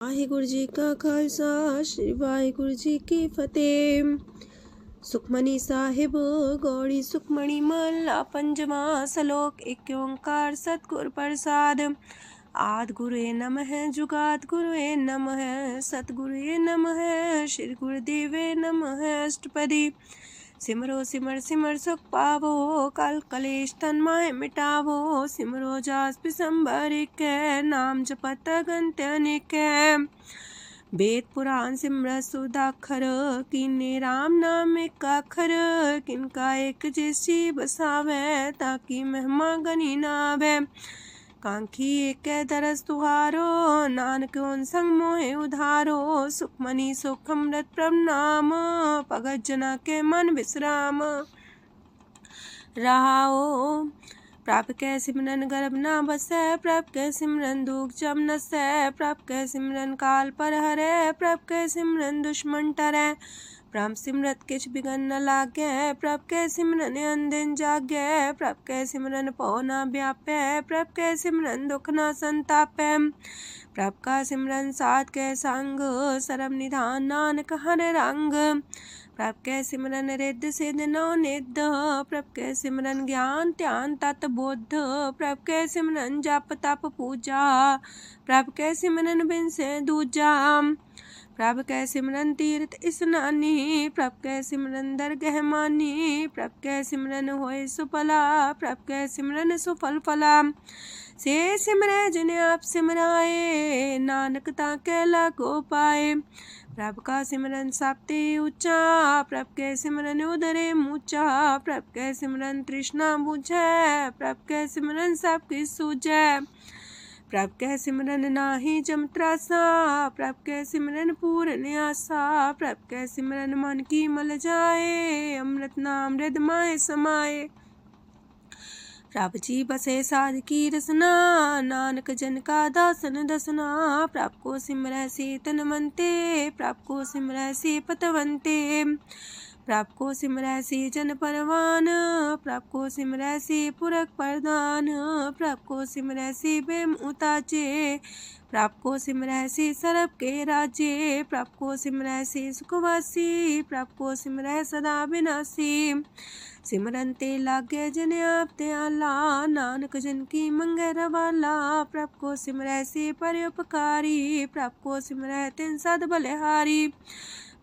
वाहिगुरु जी का खालसा श्री वाहिगुरु जी की फतेह। सुखमनी साहिब गौड़ी सुखमणी महला पंजवा सलोक। एक ओंकार सतगुर प्रसाद। आद गुरुए नमः जुगाद गुरुए नमः सतगुरुए नमः श्री गुरुदेवे नमः। अष्टपदी सिमरो सिमर सिमर सुख पावो कल कलेश तन माहे मिटावो। सिमरो जास पिसंबर के नाम जपत अगंत अनेक। वेद पुराण सिमरत सुदाखर किन्ने राम नाम एक अखर। किनका एक जैसी बसावे ताकि महिमा गनी नावे। कांखी एक दरस तुहारो नानक उन संग मोहे उधारो। सुखमनी सुख अमृत प्रणाम भगत जना के मन विश्राम। रहाओ प्रभ कै सिमरन गर्भ ना बसै। प्रभ कै सिमरन दुख जम नसै। प्रभ कै सिमरन काल पर हरै। प्रभ कै सिमरन दुश्मन टरै। प्रभ सिमरत किछ बिगन न लागै। प्रभ कै सिमरन अंदिन जागै। प्रभ कै सिमरन पौ ना व्यापै। प्रभ कै सिमरन दुख ना संतापै। प्रभ का सिमरन साध कै संग सरम निधान नानक हर रंग। प्रभ कै सिमरन रिद्ध सिद्ध नौ निध। प्रभ कै सिमरन ज्ञान ध्यान तत बुद्ध। प्रभ कै सिमरन जप तप पूजा। प्रभ कै सिमरन बिन से दूजा। प्रभ कै सिमरन तीर्थ स्नानी। प्रभ कै सिमरन दरगह मानी। प्रभ कै सिमरन होय सुफला। प्रभ कै सिमरन सुफल फला। से सिमरै जिन आप सिमराए नानक ताके लागो पाए। प्रभ का सिमरन सबते ऊंचा। प्रभ कै सिमरन उदरे मूचा। प्रभ कै सिमरन तृष्णा बुझै। प्रभ कै सिमरन सब किछ सूझै। प्रभ कै सिमरन नाही जम त्रासा। प्रभ कै सिमरन पूर्ण आसा। प्रभ कै सिमरन मन की मल जाए। अमृत नाम हृदय माहे समाए। प्रभ जी बसे साध की रसना नानक जन का दासन दसना। प्रभ को सिमरै से तन मनते। प्रभ को सिमरै से पतवंते। प्रभ को सिमरै से जन परवान। प्रभ को सिमरै से पुरख प्रधान। प्रभ को सिमरै से बेम उताचे। प्रभ को सिमरै से सरब के राजे। प्रभ को सिमरै से सुखवासी। प्रभ को सिमरै सदा विनाशी। सिमरन ते लागे जिन आप दयाला नानक जन की मंगै रवाला। प्रभ को सिमरै से परोपकारी। प्रभ को सिमरै तिन सद बलिहारी।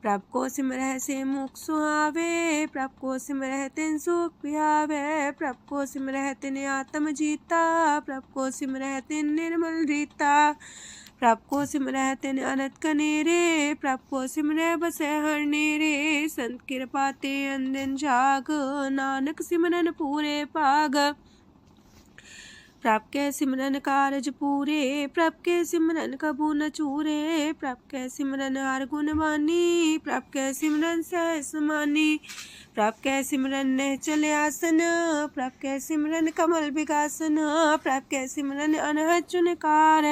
प्रभ को सिमरै से मुख सुहावे। प्रभ को सिमरै तिन सुख पिहावे। प्रभ को सिमरै तिन आत्म जीता। प्रभ को सिमरै तिन निर्मल रीता। प्रभ को सिमरै तिन अनंत कनेरे। प्रभ को सिमरै बसै हर नेरे। संत कृपा ते अंदिन जाग नानक सिमरन पूरे पाग। प्रभ कै सिमरन कारज पूरे। प्रभ कै सिमरन कबू न चूरे। प्रभ कै सिमरन हर गुण वानी। प्रभ कै सिमरन सहस समानी। प्रभ कै सिमरन निश्चल आसन। प्रभ कै सिमरन कमल विगासन। प्रभ कै सिमरन अनहद चुनकार।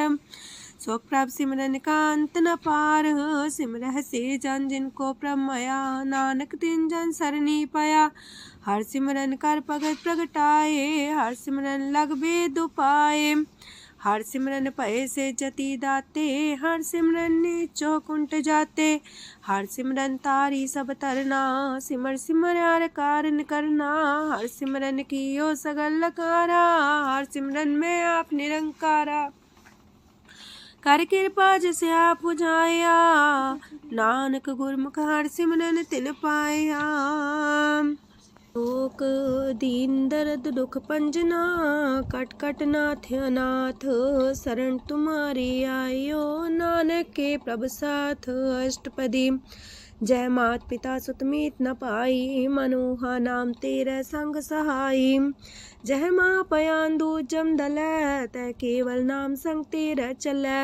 सो प्रभ सिमरन का अंत न पार। सिमरह से जन जिनको प्रभ माया नानक तिन जन सरनी पाया। हर सिमरन कर भगत प्रगटाए। हर सिमरन लग वेद उपाय। हर सिमरन भय से जति दाते। हर सिमरन नीचो कुंट जाते। हर सिमरन तारी सब तरना। सिमर सिमर हर कारण करना। हर सिमरन कियो सगल लकारा। हर सिमरन में आप निरंकारा। कर कृपा जिसे आप बुझाया। नानक गुरमुख हर सिमरन तिन पाया। लोक दीन दर्द दुख पंजना। कट कट नाथ अनाथ। शरण तुम्हारी आयो नानक के प्रभ साथ। अष्टपदी जय मात पिता सुत मीत न पाई। मनोहा नाम तेरे संग सहाई। जय माँ पयान दूज जम दलै। तै केवल नाम संग तेरे चलै।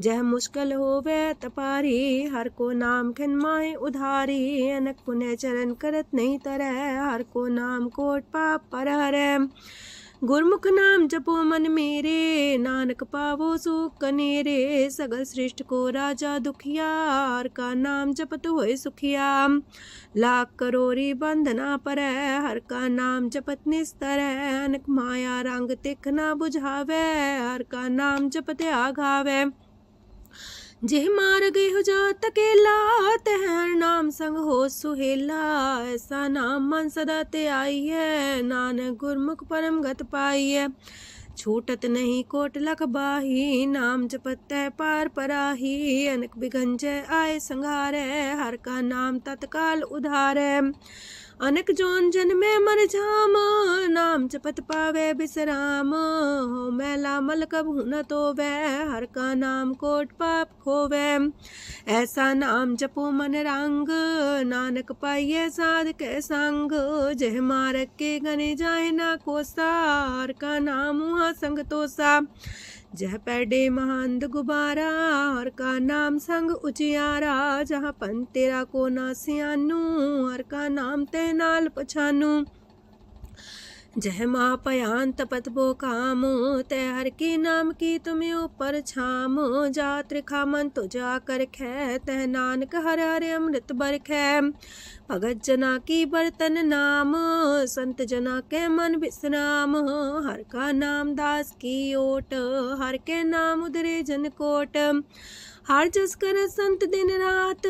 जह मुश्किल होवे तपारी। हर को नाम खिन माहे उधारी। अनक पुण्य चरण करत नहीं तरह। हर को नाम कोट पाप पर हरै। गुरमुख नाम जपो मन मेरे। नानक पावो सुख कनेरे। सगल सृष्टि को राजा दुखिया। हर का नाम जपत होए सुखिया। लाख करोड़ी बंधना पर। हर का नाम जपत निस्तर। अनक माया रंग तिख ना बुझावे। हर का नाम जपत आघावे। जेह मार गेहु जात अकेला, तह हर नाम संग हो सुहेला। ऐसा नाम मन सदा ते आई है, नानक गुरमुख परम गत पाई है। छूटत नहीं कोट लख बाही, नाम जपत है पार पराही। अनक बिगंजय आए संघारे, हर का नाम तत्काल उधारे। अनक जोन जन में मर जाम, नाम जपत पावे बिसराम। हो मैला मल कबहु न तोवे, हर का नाम कोट पाप खोवे। ऐसा नाम जपो मन रंग, नानक पाइये साध के संग। जह मारक के गने जाए ना कोसा, हर का नाम हुआ संग तोसा। जह पैडे महांद गुबारा, हर का नाम संग उजियारा। जहाँ पन तेरा को ना सियानू, हर का नाम ते नाल पछानू। जह माँ पयान तपत बो काम, तै हर के नाम की तुम्हें ऊपर छाम। जात रिखा मन तो जा कर खे, तह नानक हर हर अमृत बरखै। भगत जना की बर्तन नाम, संत जना के मन विश्राम। हर का नाम दास की ओट, हर के नाम उधरे जन कोट। हर जस कर संत दिन रात,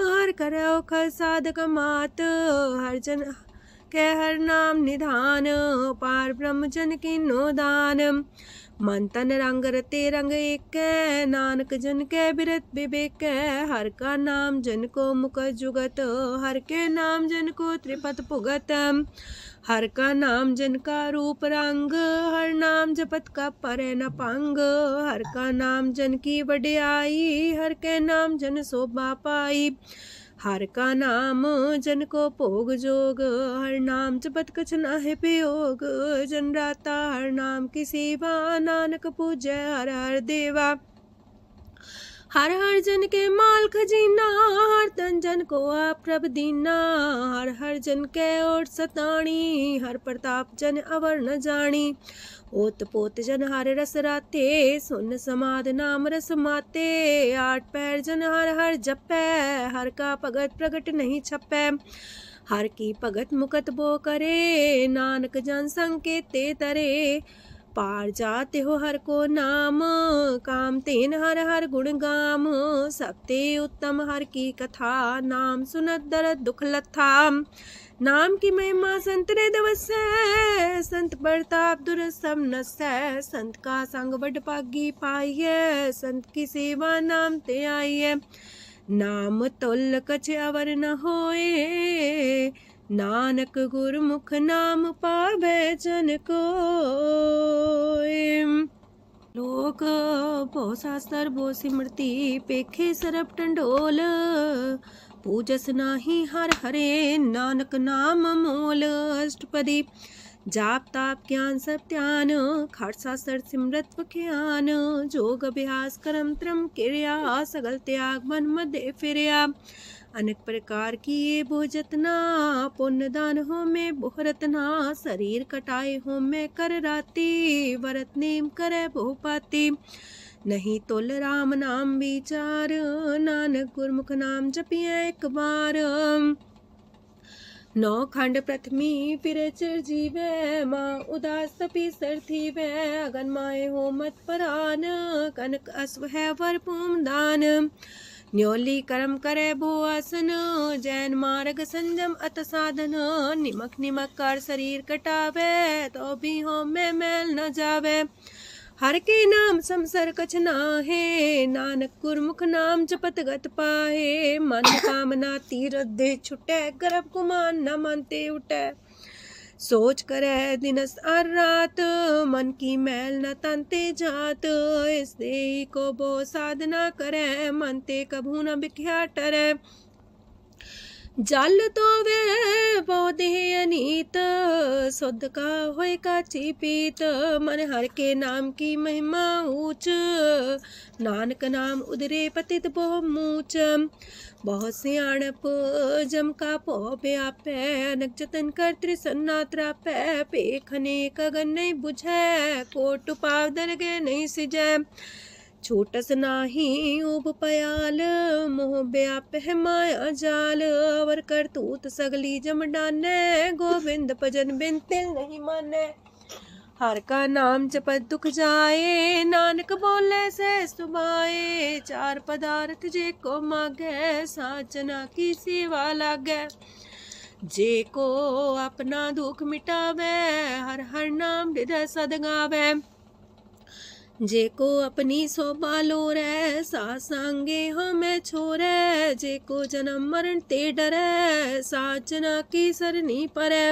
हर करो खर साधक मात। हर जन के हर नाम निधान, पार ब्रह्म जन की नो दान। मन तन रंग रते रंग एक, नानक जन के बिरत विवेक। हर का नाम जन को मुख जुगत, हर के नाम जन को त्रिपत पुगत। हर का नाम जन का रूप रंग, हर नाम जपत का परे न पंग। हर का नाम जन की वड्याई, हर के नाम जन शोभा पाई। हर का नाम जन को भोग जोग, हर नाम जपत कछ नाहि प्रयोग। जन राता हर नाम की सेवा, नानक पूजै हर हर देवा। हर हर जन के माल खजीना, हर तन जन को आप प्रभ दीना। हर हर जन के ओट सताणी, हर प्रताप जन अवर न जानी। ओत पोत जन हर रस राते, सुन समाध नाम रस माते। आठ पैर जन हर हर जपै, हर का भगत प्रगट नहीं छपै। हर की भगत मुकत बो करे, नानक जन संकेते तरे। पार जाते हो हर को नाम, काम तेन हर हर गुण गाम। सबते उत्तम हर की कथा, नाम सुनत दरद दुख लथा। नाम की महिमा संत रे दवसै, संत प्रताप दुर सब नसै। संत का संग बड़ पागी पाइयै, संत की सेवा नाम ते आइयै। नाम तुल कछ अवर न होए, नानक गुरमुख नाम पावै जन कोय। लोक भो शास्त्र भो सिमरती, पेखे सरब टंडोल। पूजस नाही हर हरे, नानक नाम मोल। अष्टपदी जाप ताप ज्ञान सब ध्यान, खालसा सर सिमरत वख्यान। जोग अभ्यास करम त्रम क्रिया, सगल त्याग मन मध्य फिरया। अनेक प्रकार की ये बो जतना, पुण्य दान हो में बोह रतना। शरीर कटाए हो में कर राती, वरत नेम करे बो पाती। नहीं तोल राम नाम विचार, नानक गुरमुख नाम जपिए एक बार। नौ खंड प्रथमी फिर चिर जीवै, माँ उदास तपी सर थीवै। अगन माए हो मत परान, कनक अश्व है वर पूम दान। न्योली कर्म करे भो आसन, जैन मार्ग संजम अत साधन। निमक निमक कर शरीर कटावे, तो भी हो में मैल न जावे। हर के नाम समसर कछ नाहे, नानक गुरमुख नाम जपत गत पाहे। मन कामना तीरथ दे छुटै, गर्भ गुमान न मानते उठै। सोच करे दिनस और रात, मन की मैल न तनते जात। इस देही को बो साधना करे, मनते कभू न बिख्या टरै। जल तो वे बो देह अनीत, शुद्ध का होए काची पीत। मन हर के नाम की महिमा ऊंच, नानक नाम उदरे पतित बहु मूच। बहुत सियाणप जम का पो व्यापै, अनक जतन कर त्रिसन्ना त्रापै। पेखने कगन नहीं बुझै, कोट पाव दरगे नहीं सिजै। छोटस नाही उब पयाल, मोह व्याप है माया जाल। अवर करतूत सगली जम डानै, गोविंद भजन बिन तिल नहीं मानै। हर का नाम जपत दुख जाए, नानक बोले से सुभाए। चार पदार्थ जे को मागे, साजना की सेवा लागे। जे को अपना दुख मिटावे, हर हर नाम हृदय सद गावे। जे को अपनी शोभा लोरे, सासंगे हमें छोरे। जे को जन्म मरण ते डरे, साजना की सरनी परे।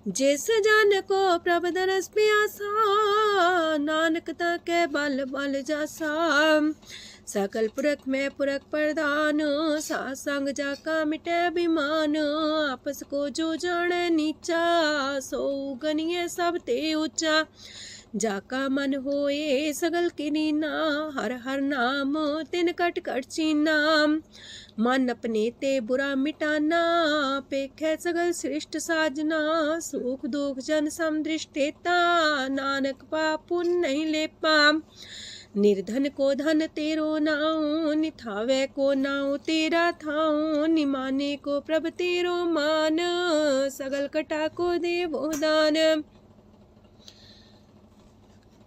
जिस जन को प्रभ दरस प्यासा, नानक ताके बल बल जासा। सकल पुरख में पुरख प्रधान, सासंग जाका मिटे अभिमान। आपस को जो जाने नीचा, सो गनिए सब ते ऊंचा। जाका मन होए सगल किनीना, हर हर नाम तिन कट कट चीना। मन अपने ते बुरा मिटाना, पेखे सगल श्रेष्ठ साजना। सुख दुख जन समदृष्टेता, नानक पाप पुण्य नहीं लेपा। निर्धन को धन तेरो नाऊ, निथावे को नाऊ तेरा थाऊ। निमाने को प्रभ तेरो मान, सगल कटा को देवो दान।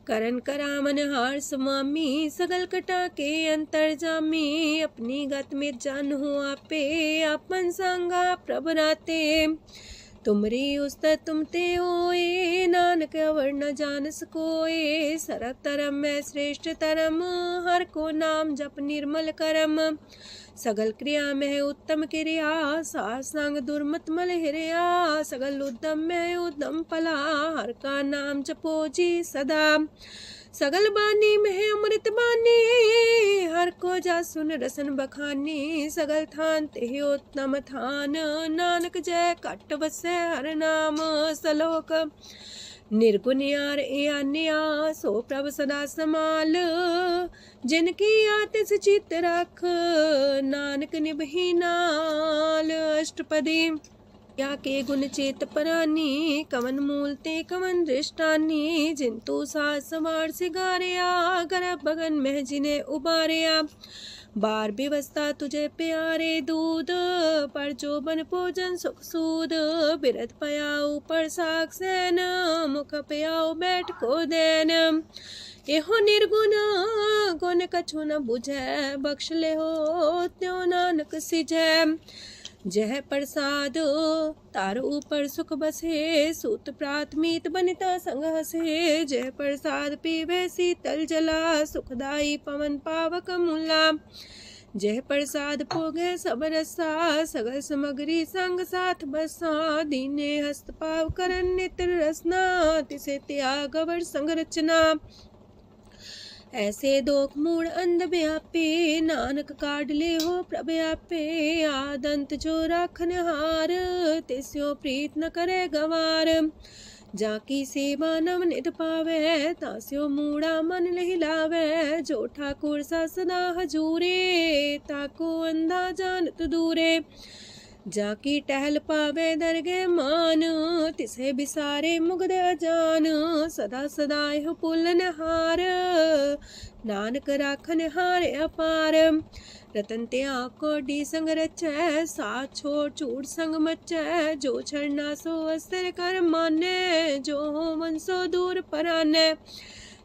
करन करामन हार समामी, सगल कटा के अंतर जामी। अपनी गत में जन हो आपे, अपन संगा प्रभ राते। तुमरी उस्ता तुम ते होए, नानक अवर न जान सकोए। सरब तरम में श्रेष्ठ तरम, हर को नाम जप निर्मल करम। सगल क्रिया में उत्तम क्रिया, सासंग दुर्मत मल हिरिया। सगल उद्यम में उद्यम फला, हर का नाम जपो जी सदा। सगल बानी में अमृत बानी, हर को जा सुन रसन बखानी। सगल थान ते उत्तम थान, नानक जय कट बसे हर नाम सलोक। निर्गुण यार आन्या, सो प्रभ सदा समाल। जिनकी आतिस चित रख, नानक निभही नाल। अष्टपदी या के गुण चेत परानी, कवन मूल ते कवन दृष्टानी। जिंतु सास सवार सिगारिया, गर्भ बगन में जिने उबारिया। बार व्यवस्था तुझे प्यारे दूध, पर जो बन भोजन सुख सूद। बिरत पयाऊ पर साग सैन, मुख पयाऊ बैठ को देन। एहो निर्गुण गुण कछु न बुझै, बख्श ले हो त्यों नानक सिझै। जह प्रसाद तार ऊपर सुख बसे, सूत प्रात मीत बनिता संग हसे। जह प्रसाद पीवे शीतल जला, सुखदाई पवन पावक मूला। जह प्रसाद भोगे सब रसा, सगल समग्री संग साथ बसा। दीने हस्त पाव करन नित्र रसना, तिसे त्याग अवर संग रचना। ऐसे दोख मूड अंध व्यापे, नानक काढ़ ले हो प्रभ आपे। आदंत जो राखन हार, तिस्यो प्रीत न करे गवार। जाकी सेवा नव निध पावे, तास्यो मूड़ा मन लहिलावे। जो ठाकुर सा सदा हजूरे, ताको अंधा जानत दूरे। जाकी टहल पावे दरगे मान, तिसे बिसारे मुग्ध अजान। सदा सदा यह पुलन हार, नानक राखन हारे अपार। रतन त्याग कोडी संग रचै, साथ छोड़ चूड़ संग मचै। जो छड़ना सो अस्तर कर माने, जो हो मन सो दूर पराने।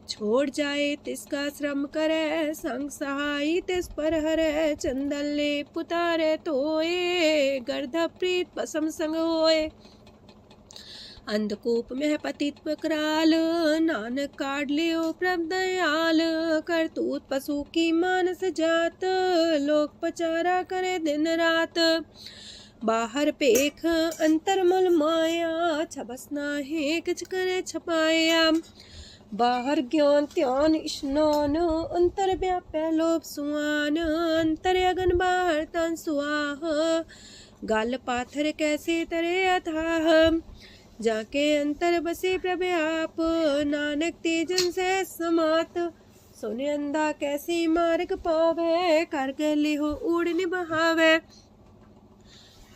छोड़ जाए तिसका श्रम करे, संग सहाई तिस पर हरे। चंदन ले पुतारे तोए, गर्ध प्रीत पसम संग होए। अंधकूप में पतित कराल, नानक काढ़ लियो प्रभ दयाल। करतूत पशु की मानस जात, लोक पचारा करे दिन रात। बाहर पेख अंतर मल माया, छबस नाहे किछ करे छपाया। बाहर ज्ञान त्यान स्नान, अंतर व्यापै लोभ सुआन। अंतर अगन बाहर तन सुआह, गल पाथर कैसे तरे अथाह। जाके अंतर बसे प्रभ आप, नानक तेजन से समात। सोने अंधा कैसे मार्ग पावे, कर गले हो उड़ निबहावे।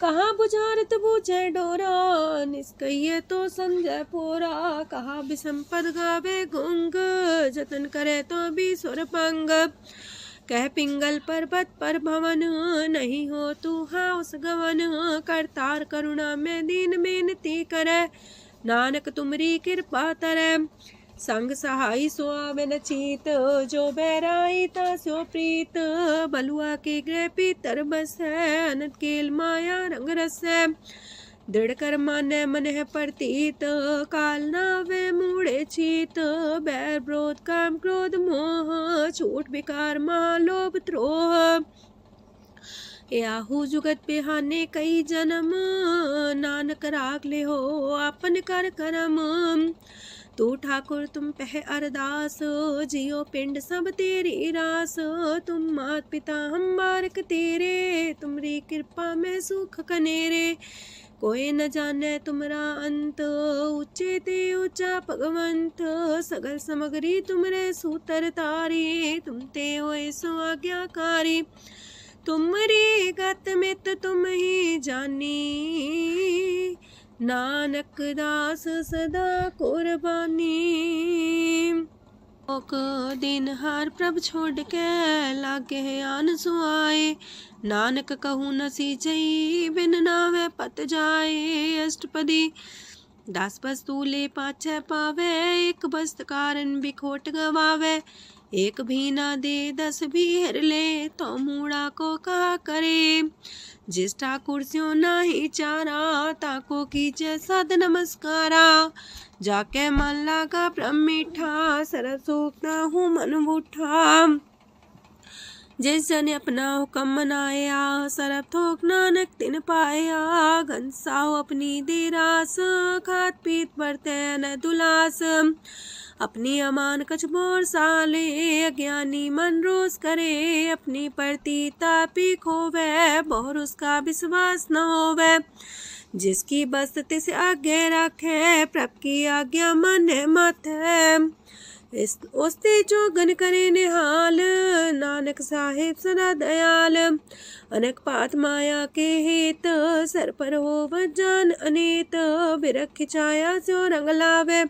कहाँ बुझारत बूझे डोरा, निष्कइये तो संजय पोरा। कहाँ बिसंपद गावे गुंग, जतन करे तो भी सुर पंग। कह पिंगल पर्वत पर भवन, नहीं हो तू हाउस गवन। करतार करुणा में दीन बेनती करे, नानक तुमरी कृपा तरੈ। संग सहाई सो आवे न चीत, जो बैराई तास्यो प्रीत। बलुआ के गृह पीतर बसै, अनंत केल माया रंग रसै। दृढ़ कर मानै मन है प्रतीत, काल नावे मूढ़े चीत। बैर विरोध काम क्रोध मोह, छूट विकार माह लोभ द्रोह। याहू जुगत बिहाने कई जन्म, नानक राख ले हो आपन कर करम। तू ठाकुर तुम पह अरदास, जियो पिंड सब तेरी रास। तुम मात पिता हम बारक तेरे, तुमरी कृपा में सुख कनेरे। कोई न जाने तुमरा अंत, ऊंचे ते ऊंचा भगवंत। सगल समगरी तुमरे सूतर तारी, तुम ते होए सो आज्ञाकारी। तुमरी गत मित तुम ही जानी, नानक दास सदा कुर्बानी। ओक दिन हार प्रभ छोड़ के, लागे आन सुआए। नानक कहूँ न सीचई, बिन नावे पत जाए। अष्टपदी दास वस्तु ले पाछे पावे, एक बस्त कारण बिखोट गवावे। एक भी ना दे दस भी हर ले, तो मूड़ा को कहा करे। जिस ठाकुर स्यो नाही चारा, ताको कीजे सद नमस्कारा। जाके मन लागा ब्रह्म मीठा, सरल सूखना हूँ मन बूठा। जिस जन अपना हुक्म मनाया, सरब थोक नानक तिन पाया। घनसाओ अपनी दे रास, खात पीत बरते न दुलास। अपनी अमान कछ बोर साले, अज्ञानी मन रोस करे। अपनी प्रतीता पी खोवे, बहुर उसका विश्वास न होवे। जिसकी बस तिस आगे रखे, प्रभ की आज्ञा मन मत है। उसते जोगन करे निहाल, नानक साहिब सदा दयाल। अनेक पात माया के हेत, सर पर हो जान अनेत। बिरख छाया सो रंग लावे,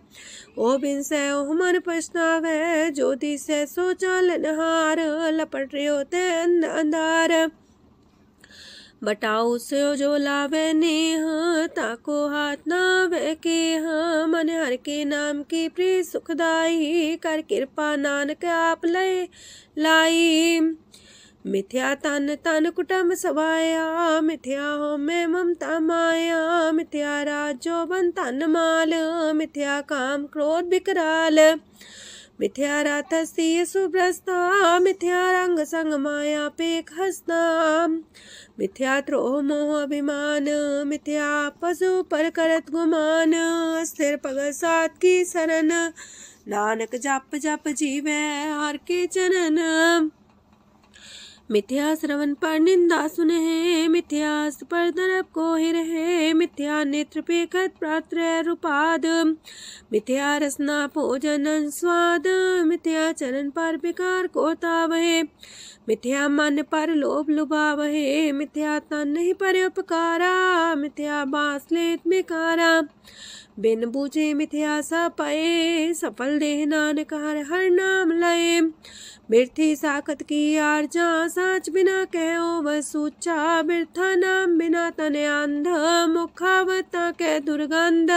ओ बिन से ओ मन पछतावे। जो दिसे सो चालन हार, लपट रहे होते अंधार। बटाऊ से जो लावे नेह, ताको हाथ नावे केह। मन हर के नाम की प्रिय सुखदाई, कर कृपा नानक आप लय लाई। मिथ्या तन तन कुटुम्ब सवाया, मिथ्या हो में ममता माया। मिथ्या राजो बन तन माल, मिथ्या काम क्रोध विकराल। मिथ्या रातसी सुभ्रस्ता, मिथ्या रंग संग माया पेख हस्ता। मिथ्या द्रोह मोह अभिमान, मिथ्या पशु पर करत गुमान। स्थिर पग सात की शरण, नानक जप जप जीवे हर के चरण। मिथ्या श्रवण पर निंदा सुने, मिथ्या पर दरब को ही रहे। मिथ्या नेत्र पेखत प्रात्र रूपाद, मिथ्या रसना भोजन स्वाद। मिथ्या चरण पर विकार को तावहे, मिथ्या मन पर लोभ लुभावहे। मिथ्या तन ही पर उपकारा, मिथ्या बास लेत मिकारा। बिन बूझे मिथ्या सा पाए, सफल देह नानक हर हर नाम लय। बिरथी साखत की आर्जा, साच बिना कहो वह सूचा। बिरथा नाम बिना तन अंध, मुखावता के दुर्गंध।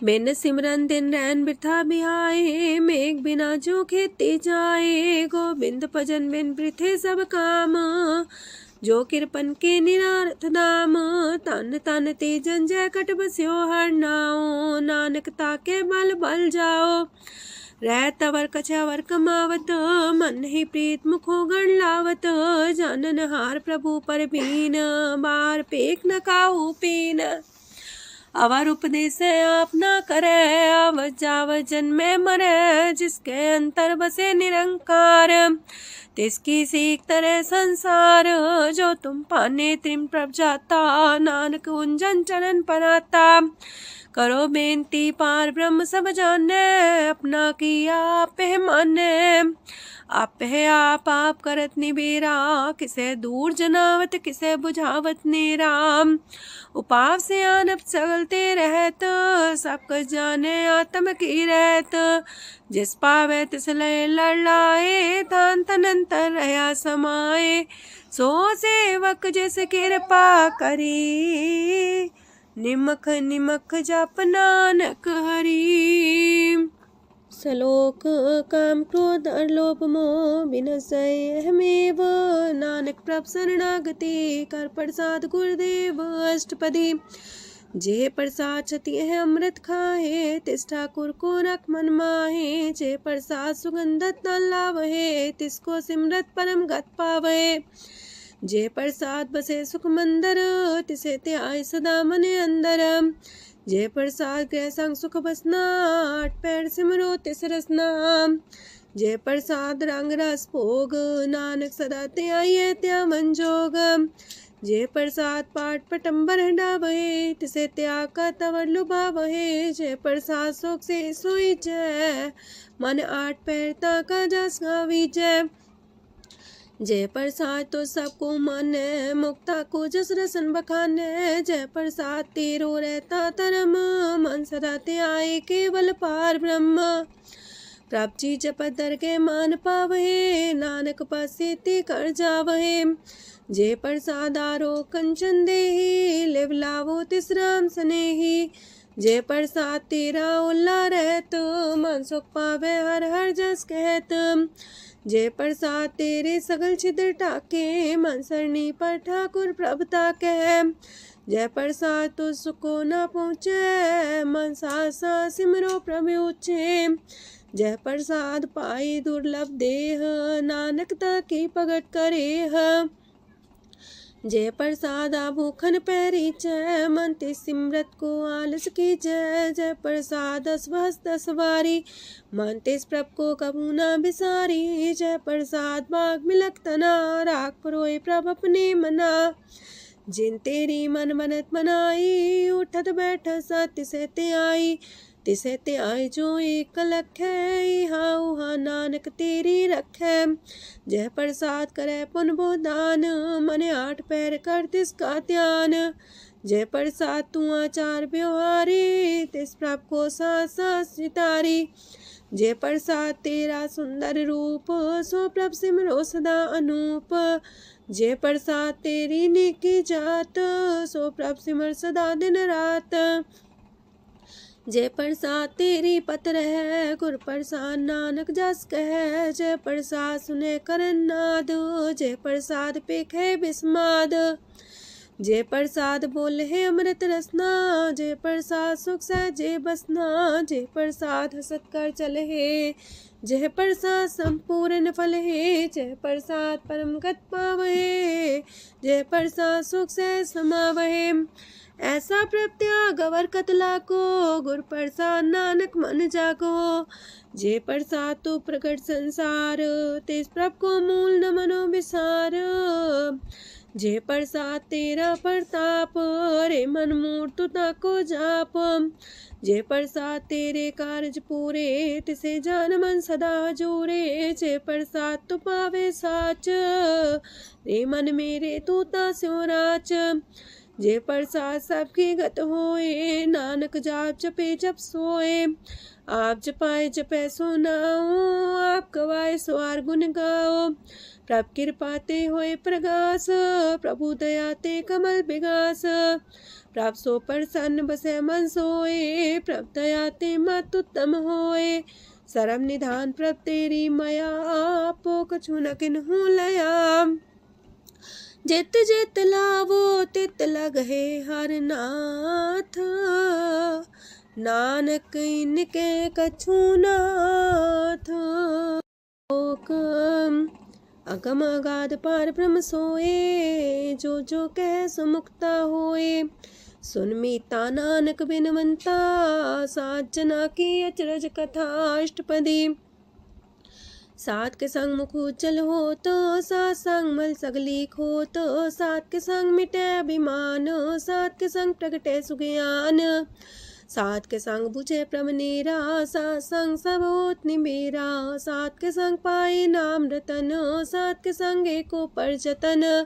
बिन सिमरन दिन रैन बिरथा बिहाए, मेघ बिना जो खेती जाए। गोविंद भजन बिन बिरथे सब काम, जो किरपन के निरारथ दाम। तन तन ते जंजय कट बस्यो हर नाओ, नानक ताके बल बल जाओ। रह तवर कछवर कमावत, मन ही प्रीत मुखो गण लावत। जानन हार प्रभु पर बीन, बार पेख न काहू पीन। अवर उपदेश आप न करे, आवत जावत जन्मे मरे। जिसके अंतर बसे निरंकार, तिसकी सीख तरह संसार। जो तुम पाने त्रिम प्रभ जाता, नानक उंजन चरण पनाता। करो बेनती पार ब्रह्म सब जाने, अपना किया आप है माने। आप है आप करत निबेरा, किसे दूर जनावत किसे बुझावत नेरा। उपाव से आनप चलते रहत, सब कुछ जाने आत्म की रहत। जिस पावे तिस लय लड़ लाए, तान तनंतर रहा समाए। सो सेवक जिस कृपा करी, निमख निमख जप नानक हरि। सलोक काम क्रोध और लोभ मोह बिनसै अहमेव, नानक प्रभ शरणागति कर प्रसाद गुरुदेव अष्टपदी। जे प्रसाद छति है अमृत खाहे, तिस ठाकुर को रख मन माहे। जे प्रसाद सुगंधत न लावहे, तिसको सिमरत परम गत पावहे। जे प्रसाद बसे सुख मंदर, तिसे त्याय सदा मन अंदर। जे प्रसाद गृह संग सुख बसना, आठ पैर सिमरो तिस रसना। जे प्रसाद रंग रस भोग, नानक सदा त्याये त्या मन जोग। जे प्रसाद पाठ पटम्बर डावहे, तिसे त्याग का तवर लुभावहे। जे प्रसाद शोक से सोई जय, मन आठ पैर ताका जस गावी जय। जय प्रसाद तो सबको माने, मुक्ता को जस रसन बखाने। जय प्रसाद तेरो रहता धर्म, मन सदा त्याए केवल पार ब्रह्म। प्रभ जी जपत दर के मान पावहे, नानक पसेति कर जावहे। जे प्रसाद आरो कंचन देही, लिव लावो तिस राम सनेही। जे प्रसाद तेरा उल्ला रहत, मन सुख पावे हर हर जस कहत। जे प्रसाद तेरे सगल छिद्र टाके, मन सरनी पर ठाकुर प्रभ ताके। जय प्रसाद तो सुको न पहुँचे, मन सा सिमरो प्रभु ऊँचे। जय प्रसाद पाई दुर्लभ देह, नानक ताकी प्रगट करेह। जय प्रसाद आभूखन पैरी जय, मन ते सिमरत को आलस की जय। जय प्रसाद अस्वस्थ सवारी, मन तेस प्रभ को कबू न बिसारी। जय प्रसाद बाग मिलक तना, राख परोए प्रभ अपने मना। जिन तेरी मन मनत मनाई, उठत बैठत सत्य से त्याई। तिसे त्याई जो एक लख है, इहा उहा नानक तेरी रखै। जय प्रसाद करे पुन बोदान, मन आठ पैर कर तिसका ध्यान। जय प्रसाद तू आचार व्यवहारी, तिस प्रभ को सास सितारी। जय प्रसाद तेरा सुंदर रूप, सो प्रभ सिमरो सदा अनूप। जय प्रसाद तेरी नेकी जात, सो प्रभ सिमर सदा दिन रात। जय प्रसाद तेरी पत्र है, गुर प्रसाद नानक जस कह। जय प्रसाद सुने करन नाद, जय प्रसाद पेखे बिस्माद। जय प्रसाद बोले है अमृत रसना, जय प्रसाद सुख सहजे बसना। जय प्रसाद हसत कर चले है, जय प्रसाद संपूर्ण फल है। जय प्रसाद परम गत पावहे, जय प्रसाद सुख से समावहे। ऐसा प्रत्याग अवर कतला को, गुर प्रसाद नानक मन जागो। जे प्रसाद तो प्रकट संसार, तेज प्रभ को मूल न मनो विसार। जे प्रसाद तेरा प्रताप, रे मन मूर्त ताको जाप। जे प्रसाद तेरे कारज पूरे, तिसे जान मन सदा जोरे। जे प्रसाद तु पावे साच, रे मन मेरे तू तास्यो राच। जे प्रसाद सबकी गत होए, नानक जाप जपे जप सोए। आप जपाए जपै सो नाओ, आप गवाए सो आर गुण गाओ। प्रभ कृपा ते होए प्रगास, प्रभु दया ते कमल विगास। प्रभ सो प्रसन्न बसै मन सोए, प्रभ दया ते मत उत्तम होए। सरम निधान प्रभ तेरी मया, आपो कछु न किन्हु लया। जित जित लावो तित लगहे हर नाथ, नानक इनके कछु नाथ। अगम अगाध पार ब्रह्म सोए, जो जो कह सो मुक्ता होए। सुन मीता नानक बिनवंता, सात जना की अचरज कथा अष्टपदी। सात के संग मुख उज्जल हो तो, सात संग मल सगलीक हो तो। सात के संग मिटे अभिमान, सात के संग प्रगटे सुज्ञान। सात के संग बुझे प्रमनेरा, सात संग सब होत निमेरा। सात के संग पाए नाम रतन, सात के संग एको पर जतन।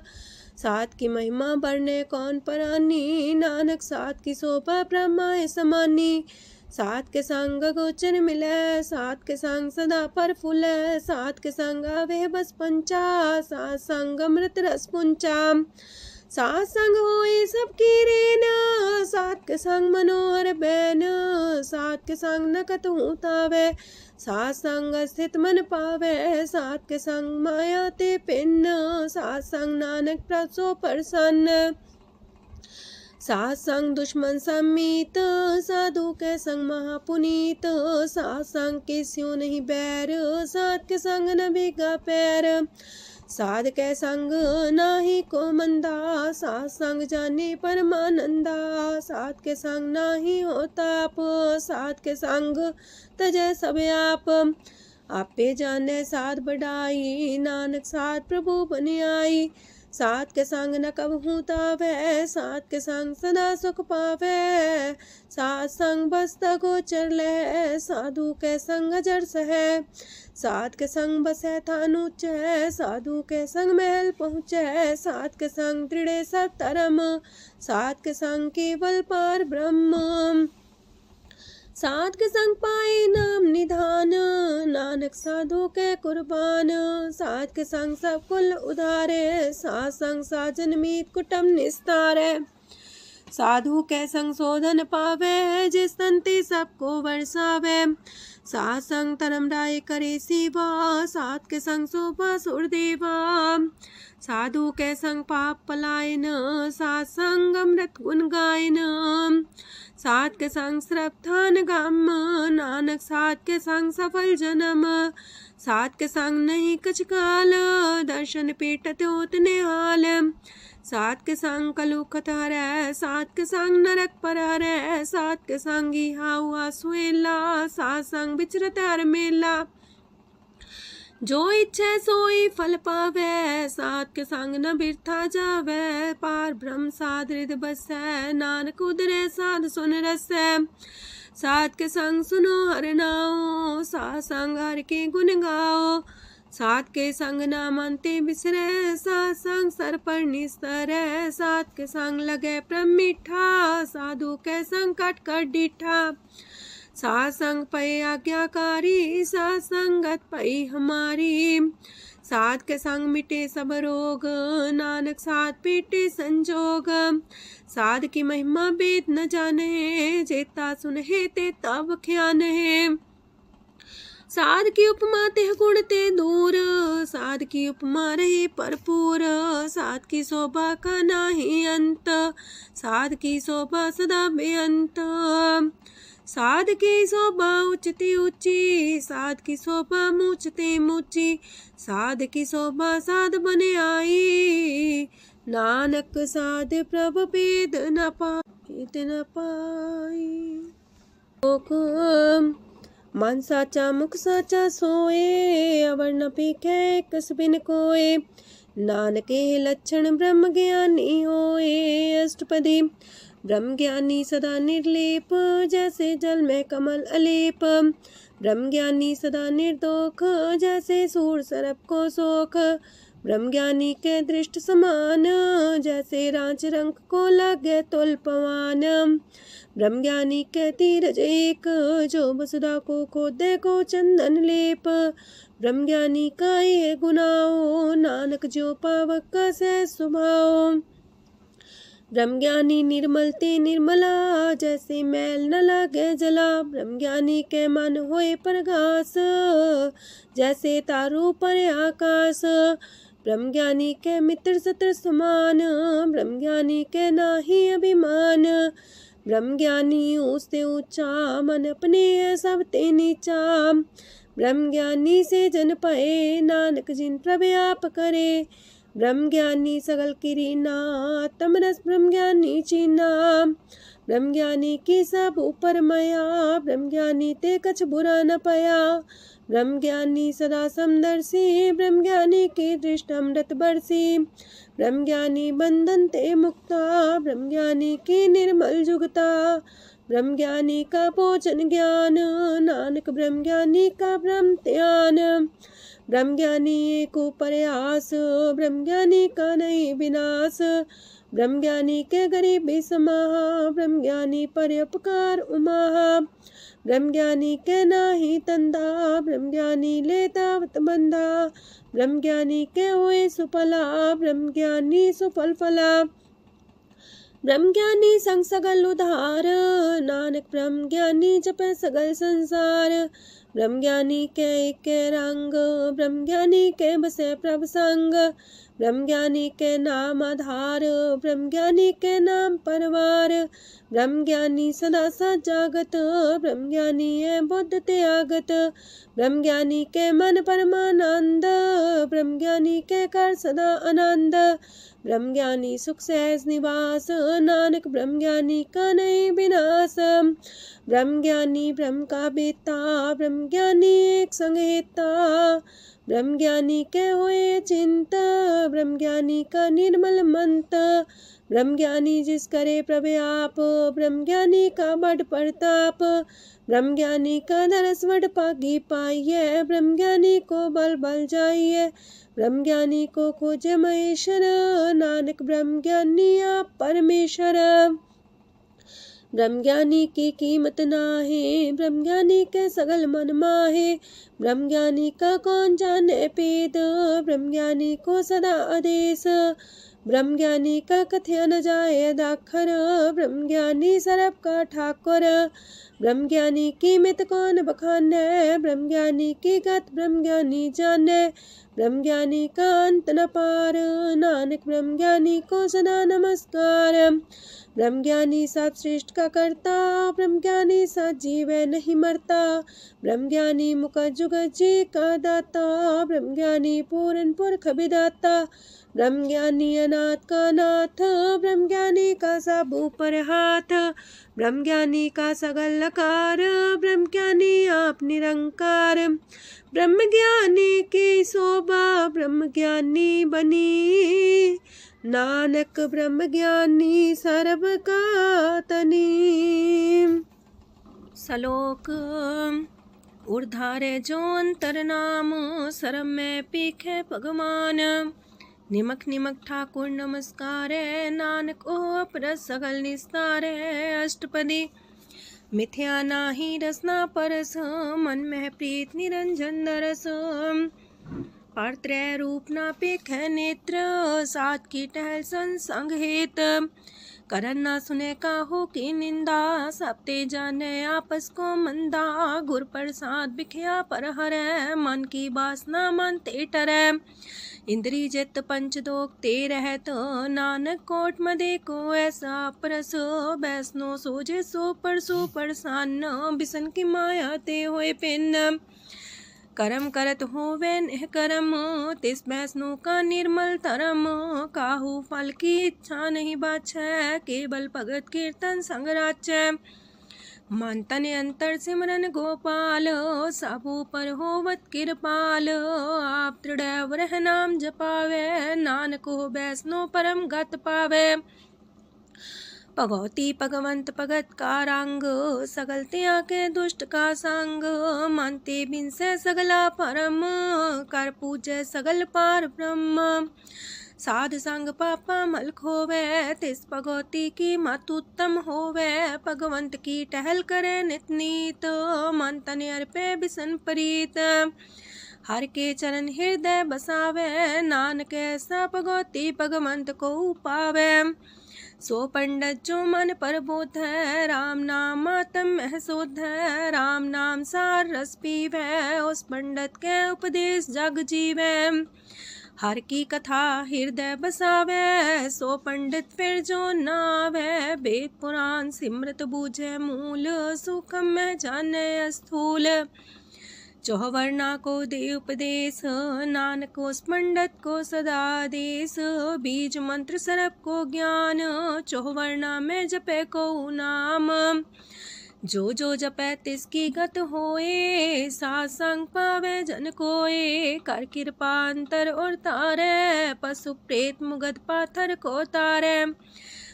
सात की महिमा बरने कौन परानी, नानक सात की शोभा ब्रह्मा समानी। सात के संग गोचर मिले, सात के संग सदा पर फूले। सात के संग आवे बस पंचा, सात संग अमृत रस पुंचा। सात संग होए सबकी रेन, सात के संग मनोहर बैन, सात के संग न कतहु तावै, सात संग स्थित मन पावै, सात के संग माया ते पिन्न, सात संग नानक प्रसो प्रसन्न, सात संग दुश्मन समीत, साधु के संग महापुनीत, सात संग के स्यों नहीं बैर, सात के संग न भीगा पैर, साध के संग नाही को मंदा, सात संग जाने परमानंदा, सात के संग नाही हो ताप, सात के संग तजै सब आप, आपे जाने साध बढ़ाई, नानक साध प्रभु बन आई, सात के संग न कबहू तावै, सात के संग सदा सुख पावै, सात संग बसता गोचर लहै, साधु के संग अजर सहै, सात के संग बसै थान ऊंचै, साधु के संग महल पहुँचै, सात के संग दृढ़ सतरम, सात के संग केवल पार ब्रह्म, सात के संग पाए नाम निधान, नानक साधु के कुर्बान, सात के संग सब कुल उधारे, सात संग साजन मीत कुटुम निस्तारे, साधु के संग शोधन पावे, जिस तंती सबको बरसावे, सात संग धर्म राय करे सेवा, सात के संग शोभा सुरदेवा, साधु के संग पाप पलायन, सात संग अमृत गुण गायन, सात के संग श्रद्धान गम, नानक सात के संग सफल जन्म, सात के संग नहीं कछ काल, दर्शन पीटत उतने हाल, सात के संग कलुखत हरै, सात के संग नरक पर हरै, सात के संग इहा हुआ सुएला, सात संग विचरत हर मेला, जो इच्छा सोई फल पावै, सात के संग न बिरथा जावै, पार ब्रह्म साध हृदय बसै, नानक उदरै साध सुन रसै, सात के संग सुनो हर नाओ, सात संग हर के गुण गाओ, सात के संग नाम अंते बिसरै, सात संग सर पर निस्तरै, सात के संग लगे प्रेम मीठा, साधु के संग कट कर डिठा, सात संग पै आज्ञाकारी, सात संगत पै हमारी, सात के संग मिटे सब रोग, नानक सात पीटे संजोग, साध की महिमा वेद न जाने, जेता सुनहे तेता बख्यान है, साध की उपमा तेह गुण ते दूर, साध की उपमा रहे भरपूर, साध की शोभा का नाही अंत, साध की शोभा सदा बेअंत, साध की शोभा उच्चती ऊंची, साध की शोभा मूचते मूची, साध की शोभा साध बने आई, नानक साध प्रभ भेद न पाई, मन साचा मुख साचा सोए, अवर न पीखे कस बिन कोए, नानके लक्षण ब्रह्म ज्ञानी होए, अष्टपदी ब्रह्म ज्ञानी सदा निर्लेप, जैसे जल में कमल अलेप, ब्रह्म ज्ञानी सदा निर्दोख, जैसे सूर सरप को सोख, ब्रह्म ज्ञानी के दृष्ट समान, जैसे रांच रंग को लगे तुल पवान, ब्रह्म ज्ञानी के तीरज एक, जो वसुधा को खोदे को चंदन लेप, ब्रह्म ज्ञानी का ये गुनाओ, नानक जो पावक का सह स्वभाव, ब्रह्म ज्ञानी निर्मल ते निर्मला, जैसे मैल न लागे जला, ब्रह्म ज्ञानी के मन होए प्रगास, जैसे तारू पर आकाश, ब्रह्म ज्ञानी के मित्र सत्र समान, ब्रह्म ज्ञानी के नाही अभिमान, ब्रह्म ज्ञानी ऊंचते ऊंचा, मन अपने सब ते नीचा, ब्रह्म ज्ञानी से जन पाए, नानक जिन प्रभु आप करे, ब्रह्म ज्ञानी सगल किरीना, तमरस ब्रह्म ज्ञानी चीना, ब्रह्म ज्ञानी की सब ऊपर माया, ब्रह्म ज्ञानी ते कछ बुरा न पाया, ब्रह्म ज्ञानी सदा समदर्शी, ब्रह्म ज्ञानी की दृष्ट अमृत बरसी, ब्रह्म ज्ञानी बंधन ते मुक्ता, ब्रह्म ज्ञानी की निर्मल जुगता, ब्रह्म ज्ञानी का भोजन ज्ञान, नानक ब्रह्म ज्ञानी का ब्रह्म ध्यान, ब्रह्म ज्ञानी एक प्रयास, ब्रह्म ज्ञानी का नहीं विनाश, ब्रह्म ज्ञानी के गरीबी समाहा, ब्रह्म ज्ञानी पर उपकार उमाहा, ब्रह्म ज्ञानी के नाही तंदा, ब्रह्म ज्ञानी लेतावत बंधा, ब्रह्म ज्ञानी के हुए सुफला, ब्रह्म ज्ञानी सुफल फला। ब्रह्म ज्ञानी संग सगल उधार, नानक ब्रह्म ज्ञानी जपे सगल संसार। ब्रह्म ज्ञानी के एक रंग, ब्रह्म ज्ञानी के बसे प्रभ संग, ब्रह्म ज्ञानी के नाम आधार, ब्रह्म ज्ञानी के नाम परवार। ब्रह्म ज्ञानी सदा सजागत, ब्रह्म ज्ञानी है बुद्ध त्यागत, ब्रह्म ज्ञानी के मन परमानंद, ब्रह्म ज्ञानी के कर सदा आनंद। ब्रह्म ज्ञानी सुख सहज निवास, नानक ब्रह्म ज्ञानी का नहीं विनाश। ब्रह्म ज्ञानी ब्रह्म का बेटा, ब्रह्म ज्ञानी एक संग हेता, ब्रह्म ज्ञानी के हुए चिंता, ब्रह्म ज्ञानी का निर्मल मंत। ब्रह्म ज्ञानी जिस करे प्रभु आप, ब्रह्म ज्ञानी का बड़ प्रताप, ब्रह्म ज्ञानी का दरस वड पागी पाइये, ब्रह्म ज्ञानी को बल बल जाइए, ब्रह्म ज्ञानी को खोजे महेश्वर, नानक ब्रह्म ज्ञानी आप परमेश्वर। ब्रह्म ज्ञानी की कीमत नाहे, ब्रह्म ज्ञानी के सगल मन माहे, ब्रह्म ज्ञानी का कौन जाने पेद, ब्रह्म ज्ञानी को सदा आदेश, ब्रह्म ज्ञानी का कथ्य न जाए दाखर, ब्रह्म ज्ञानी सरब का ठाकुर। ब्रह्म ज्ञानी की मित कौन बखाने, ब्रह्म ज्ञानी की गत ब्रह्म ज्ञानी जाने, ब्रह्म ज्ञानी का अंत न पार, नानक ब्रह्म ज्ञानी को सदा नमस्कार। ब्रह्म ज्ञानी सब सृष्टि का करता, ब्रह्म ज्ञानी सजीव नहीं मरता, ब्रह्म ज्ञानी मुख जुग जी का दाता, ब्रह्म ज्ञानी पूरन पुरख विदाता, ब्रह्म ज्ञानी अनाथ का नाथ, ब्रह्म ज्ञानी का सब ऊपर हाथ, ब्रह्म ज्ञानी का सगल लकार, ब्रह्म ज्ञानी आप निरंकार। ब्रह्म ज्ञानी की शोभा ब्रह्म ज्ञानी बनी, नानक ब्रह्म ज्ञानी सर्व का तनी। श्लोक उर्धारे जो अंतर नाम, सरम में पीखे भगवान, निमक निमक ठाकुर नमस्कार, नानक ओ अपर सगल निस्तार। अष्टपदी मिथ्या नाही रसना परस, मन में प्रीत निरंजन दरस, परत्रय रूप ना पेख नेत्र, सात की टहल संसंग हेत, करन ना सुने काहू की निंदा, सब ते जाने आपस को मंदा, गुर प्रसाद बिखया पर हरै, मन की बासना मानते टरै, इंद्री जित पंच दोग ते रहत, नानक कोट मदे को ऐसा परस, बैसनो सोजे सो परसो परसान, बिसन की माया ते होए पिन, करम करत होवे नेह करम, तिस बैसनो का निर्मल तरम, काहू फल की इच्छा नहीं बाछै, केवल भगत कीर्तन संग राचै, मन तन अंतर सिमरन गोपाल, सब ऊपर होवत कृपाल, आप दृढ़ रह नाम जपावे, नानक हो बैसनो परम गत पावे, भगवती भगवंत भगत का रंग, सगल त्याग के दुष्ट का संग, मानते बिन से सगला परम, कर पूजे सगल पार ब्रह्म, साध संग पापा मल खोवे, तिस भगवती की मत उत्तम होवे, भगवंत की टहल करे नित नीत, मन तन अर्पे बिसन प्रीत, हर के चरण हृदय बसावे, नानक ऐसा भगवती भगवंत को पावे, सो पंडित जो मन पर बोध है, राम नाम आत्म में शोध है, राम नाम सार रस पीवे, उस पंडित के उपदेश जग जीवे, हर की कथा हृदय बसावे, सो पंडित फिर जो नावे, वेद पुराण सिमरत बूझे मूल, सुखम में जाने स्थूल, चौवर्णा को दे उपदेश, नानक उस पंडित को सदा देश, बीज मंत्र सरप को ज्ञान, चौवर्णा में जपे को नाम, जो जो जपे तिसकी गत होए, सात संग पावे जन कोए, कर कृपा अंतर और तारे, पशु प्रेत मुगद पाथर को तारे,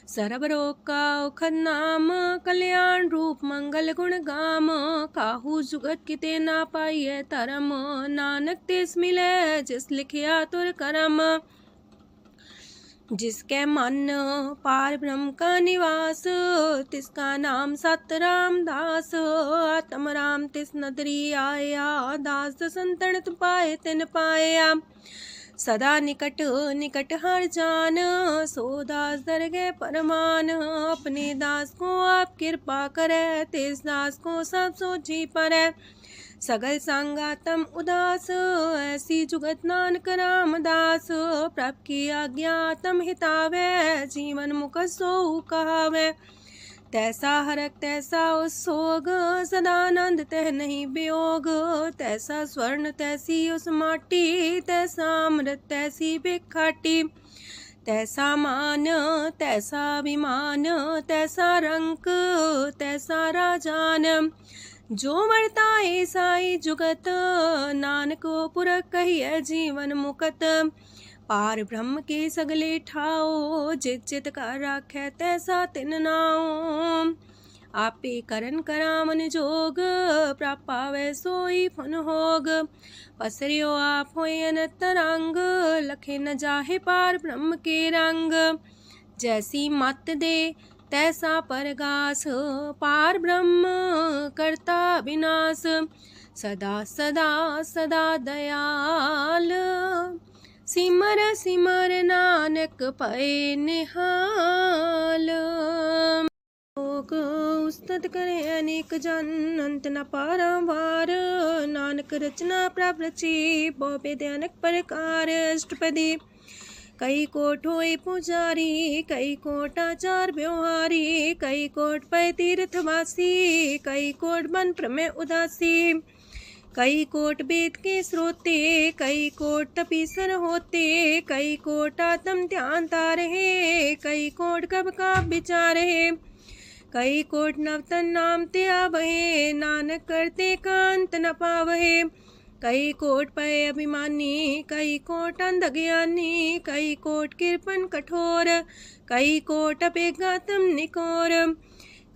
सर्व रोग का औखद नाम, कल्याण रूप मंगल गुण गाम, काहू जुगत किते ना पाइये तरम, नानक तिस मिले जिस लिखिया तुर करम, जिसके मन पार ब्रह्म का निवास, तिसका नाम सत रामदास। आत्म राम तिस नदरी आया, दास संतन पाए तिन पाया। सदा निकट निकट हर जान, सो दास दरगे परमान। अपने दास को आप कृपा करे, तिस दास को सब सोची परे। सगल संगातम उदास, ऐसी जुगत नानक रामदास। प्रभ की आज्ञा तम हितावे, जीवन मुख सो कहावे। तैसा हरक तैसा उत्सोग, सदानंद तह नहीं वियोग। तैसा स्वर्ण तैसी उस माटी, तैसा अमृत तैसी भिखाटी। तैसा मान तैसा अभिमान, तैसा रंक तैसा राजान। जो वर्ताए साई जुगत, नानक पुरख कहिए जीवन मुकत। पार ब्रह्म के सगले ठाओ, जित जित कर राखै तैसा तिन नाओ। आपे करन करामन जोग, प्रापावे सोई फन होग। पसरियो आप होय अनंत रंग, लखे न जाहे पार ब्रह्म के रंग। जैसी मत दे तैसा परगास, पार ब्रह्म करता विनाश। सदा सदा सदा दयाल, सिमर सिमर नानक पए निहाल। लोक उस्तत करे अनेक जन, अंत न पारावार। नानक रचना प्रभ रची, बहु अनेक प्रकार। अष्टपदी कई कोट होए पुजारी, कई कोट आचार व्यवहारी। कई कोट पै तीर्थवासी, कई कोट बन प्रमेय उदासी। कई कोट वेद के स्रोते, कई कोट तपीसर होते। कई कोट आत्म ध्यान तारहे, कई कोट कब का विचारे। कई कोट नवतन नाम ते आवहे, नानक करते कांत न पावहे। कई कोट पय अभिमानी, कई कोट अंधज्ञानी। कई कोट कृपन कठोर, कई कोट अपेगातम निकोर।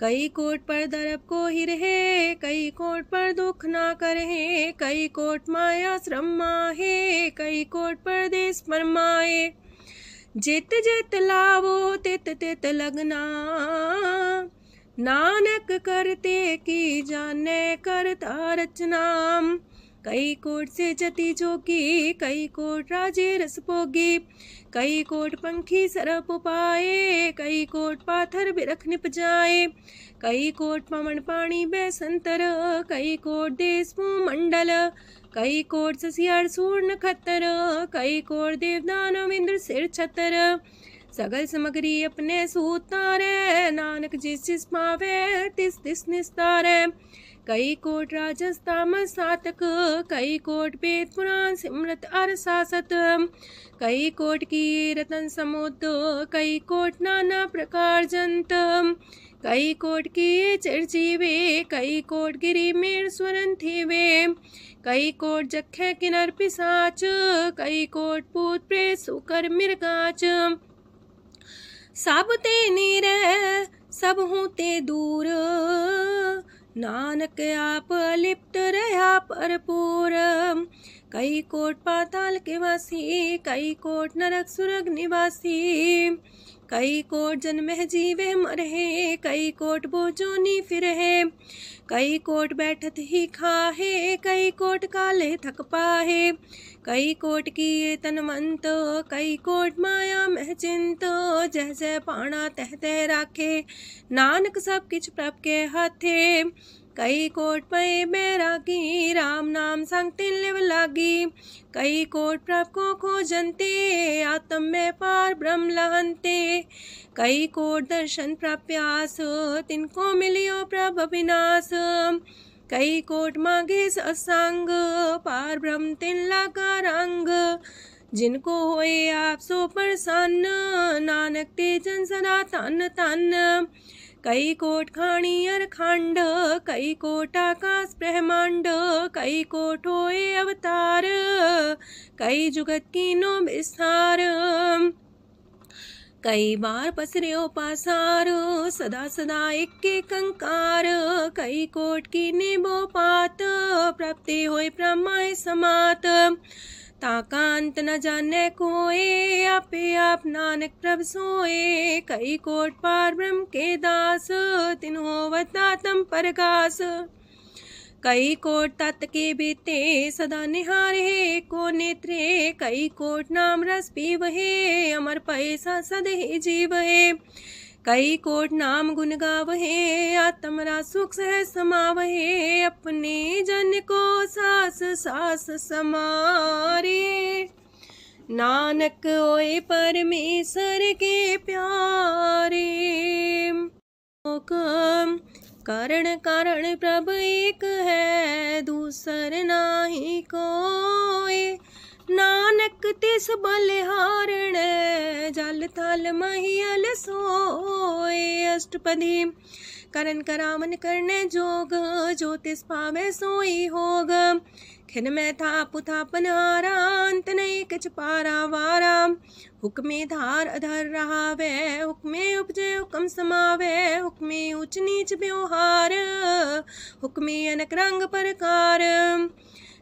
कई कोट पर दरब को ही रहे, कई कोट पर दुख ना करहे। कई कोट माया श्रम माहे, कई कोट परदेश फरमाए। जित जित लावो तित तित लगना, नानक करते की जाने करता रचना। कई कोट से जति जोगी, कई कोट राजे रस भोगी। कई कोट पंखी सरप पाए, कई कोट पाथर बिरख निप जाए। कई कोट पवन पानी बैसंतर, कई कोट देश मंडल। कई कोट ससियार सूर नखत्तर, कई कोट देवदानव इंद्र सिर छतर। सगल सामग्री अपने सूतारे, नानक जिस जिस पावे तिस तिस निस्तारे। कई कोट राजस तामस सातक, कई कोट वेद पुराण सिमरत अर सासत। कई कोट की रतन समुद्र, कई कोट नाना प्रकार जंत। कई कोट की चिरजीवे, कई कोट गिरी मेर स्वरन थीवे। कई कोट जखे किनर पिसाच, कई कोट पूत प्रेत सुकर मिर्गाच। सब ते नीर सब हूँ ते दूर, नानक आप अलिप्त रहा भरपूर। कई कोट पाताल के वासी, कई कोट नरक सुरग निवासी। कई कोट जन्म जीवे मरहे, कई कोट बोझोनी फिरहे। कई कोट बैठत ही खाहे, कई कोट काले थक पाहे। कई कोट की तनवंत, कई कोट माया मह चिंत। जह जह पाणा तह तह राखे, नानक सब किछ प्रभ के हाथे। कई कोट पए बैरागी, राम नाम संग तिन लिव लागी। कई कोट प्रभ को खोजंते, आत्म में पार ब्रह्म लहंते। कई कोट दर्शन प्रप्यास, तिनको मिलियो प्रभ अविनाश। कई कोट मांगे सत्संग, पार ब्रह्म तिन लागा रंग। जिनको होए आप सो प्रसन्न, नानक ते जन सदा तन तन। कई कोट खाणी अर खंड, कई कोट आकाश ब्रह्मांड। कई कोट होए अवतार, कई जुगत कीनो विस्तार। कई बार पसर्यो पासार, सदा सदा एक कंकार। कई कोट की निबो पात, प्राप्ति होए प्रमाय समात। ताका अंत न जाने कोय, आपे आप नानक प्रभ सोए। कई कोट पार ब्रह्म के दास, तिन होवत आत्म परगास। कई कोट तत् के बीते, सदा निहारे को नेत्रे। कई कोट नाम रस पीवहे, अमर पैसा सद ही जीवहे। कई कोट नाम गुण गावहे, आत्मरा सुख सह समावहे। अपने जन को सास सास समारे, नानक होए परमेश्वर के प्यारे। करण कारण प्रभ एक है, दूसर नाही कोय। नानक तिस बलिहारण, जल थल महियल सोय। अष्टपदी करन करावन करने जोग, जो तिस पावे सोई होग। खिन में थाप थापन हारा, अंत नहीं किछ पारा वारा। हुक्मे धार अधर रहावे, हुक्मे उपजे हुक्म समावे। हुक्मे ऊंच नीच व्यवहार, हुक्मे अनक रंग प्रकार।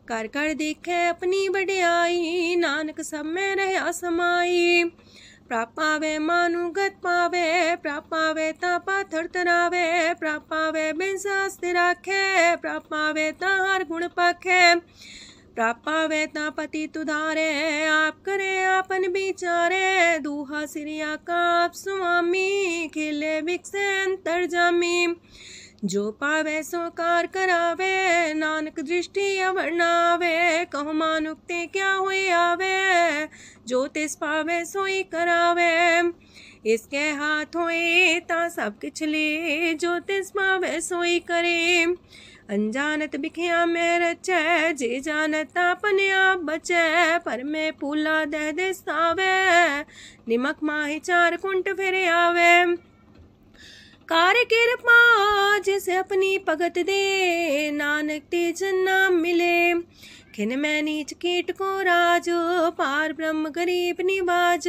कर कर देखे अपनी बड़ियाई, नानक सब में रहा समाई। प्रापावे मानुगत पावे, प्रापावे ता पाथर तरावे। प्रापावे बिन शास्त्र राखे, प्रापावे ता हर गुण पाखे। प्रापावे ता पति तुधारे, आप करे आपन विचारे। दूहा सिरिया का आप स्वामी, खिले बिकसे अंतर जामी। जो पावे सो कार करावे, नानक दृष्टि अवर्णावे। कहो मानुक्ते क्या हुए आवे, जो तिस पावे सोई करावे। इसके हाथ होए ता सब किछ ले, जो तिस पावे सोई करे। अनजानत बिखिया में रचै, जे जानत अपने आप बचै। पर में पूला दे दिसावे, निमक माही चार कुंट फिर आवे। कार कृपा जिसे अपनी भगत दे, नानक तेज नाम मिले। खिन में नीच कीट को राज, पार ब्रह्म गरीब निवाज।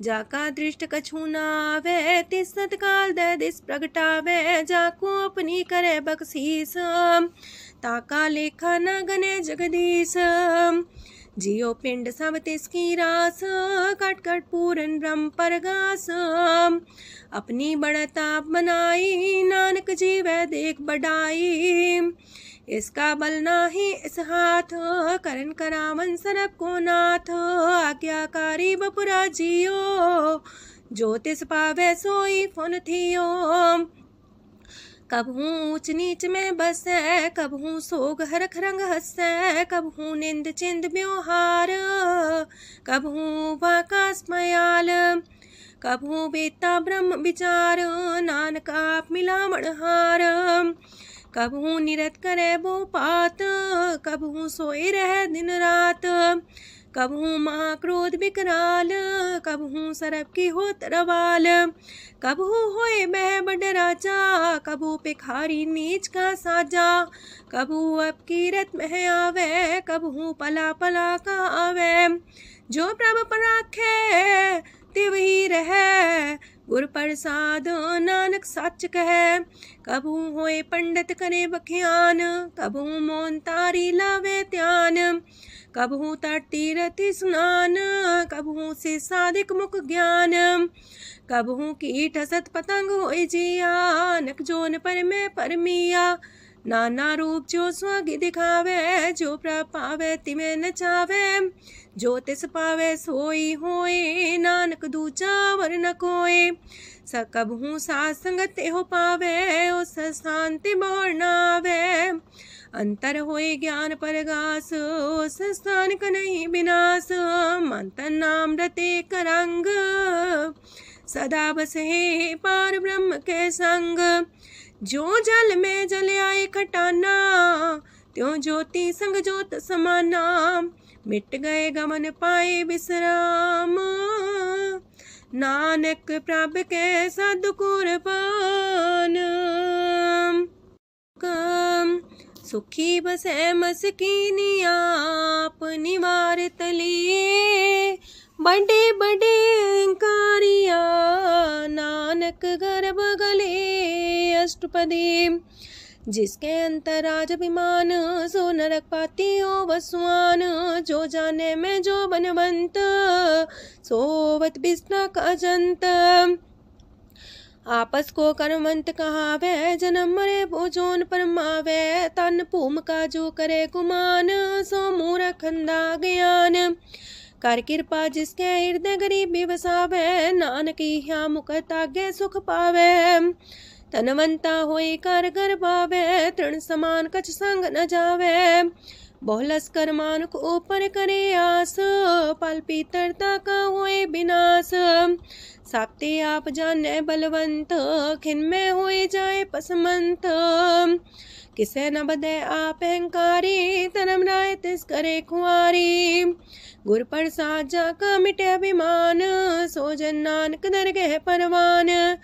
जाका दृष्ट कछु न आवे, तिस सतकाल दे दिस प्रगटावे। जाको अपनी करे बख्शीस, ताका लेखा न गने जगदीश। जियो पिंड सब तिसकी रास, कट कट पूरन ब्रह्म परगास। अपनी बढ़त आप बनाई, नानक जीवै देख बढ़ाई। इसका बल नाही इस हाथ, करन करावन सरब को नाथ। आज्ञाकारी बपुरा जियो, जो तिस पावे सोई फुन थियो। कबहूँ ऊंच नीच में बसै, कबहूँ सोग हरख रंग हंसै। कबहूँ निंद चिंद व्यवहार, कबहूँ वाकास मयाल। कबहूँ बेता ब्रह्म विचार, नानक आप मिलावण हार। कबहूँ निरत करे वो पात, कबहूँ सोए रह दिन रात। कबहूँ महाक्रोध विकराल, कबहूँ सरब की होत रवाल। कबहूँ होए बह बड़ राजा, कबहूँ भिखारी नीच का साजा। कबहूँ अब कीरत में आवे, कबहूँ पला पला का आवे। जो प्रभ पर राखे तिव ही रहे, गुर प्रसाद नानक सच कहे। कबहूँ होए पंडित करे बख्यान, कबहूँ मौन तारी लावे ध्यान। कबहूँ तट तीरथि स्नान, कबहूँ से साधिक मुख ज्ञान। कबहूँ कीट असत पतंग होए जिया, नक जोन पर में परमिया। नाना रूप जो स्वागी दिखावे, जो प्रभ पावे तिमें नचावे। जो तिस पावे सोई होए, नानक दूजा वर न कोय। सकबहूँ साध संगत हो पावे, उस शांति मोर नावे। अंतर होए ज्ञान परगास, उस स्थान का नहीं विनाश। मंतन नाम रते करंग, सदा बसे पार ब्रह्म के संग। जो जल में जल आए खटाना, त्यों ज्योति संग ज्योत समाना। मिट गए गमन पाए विश्राम, नानक प्रभ के सद्कुरबान। सुखी बसे मस्कीनी आप निवार तलिए। बड़े बड़े कारिया, नानक गर्भ गले। अष्टपदी जिसके अंतराज अभिमान, सो नरक पाती हो वसुआन। जो जाने में जो बनवंत, सोवत बिस्ना का जंत। आपस को कर्मवंत कहावे, जन्म मरे भोजोन परमावे। तन भूम का जो करे गुमान, सो मूर्ख अंधा ज्ञान। कर कृपा जिसके हृदय गरीबी बसावे, नानक यहाँ मुख तागे सुख पावे। तनवंता होई कर घर पावे, तृण समान कछ संग न जावे। बहुलस कर मानुक ऊपर करे आस, पल पीतरता का होए विनाश। साप्ते आप जाने बलवंत, खिन में होए जाए पसमंत। किसे न बदे आप अहंकारी, धर्म राय तिस करे खुआरी। गुर प्रसाद जाका मिटे अभिमान, सो जन नानक दरगह परवान।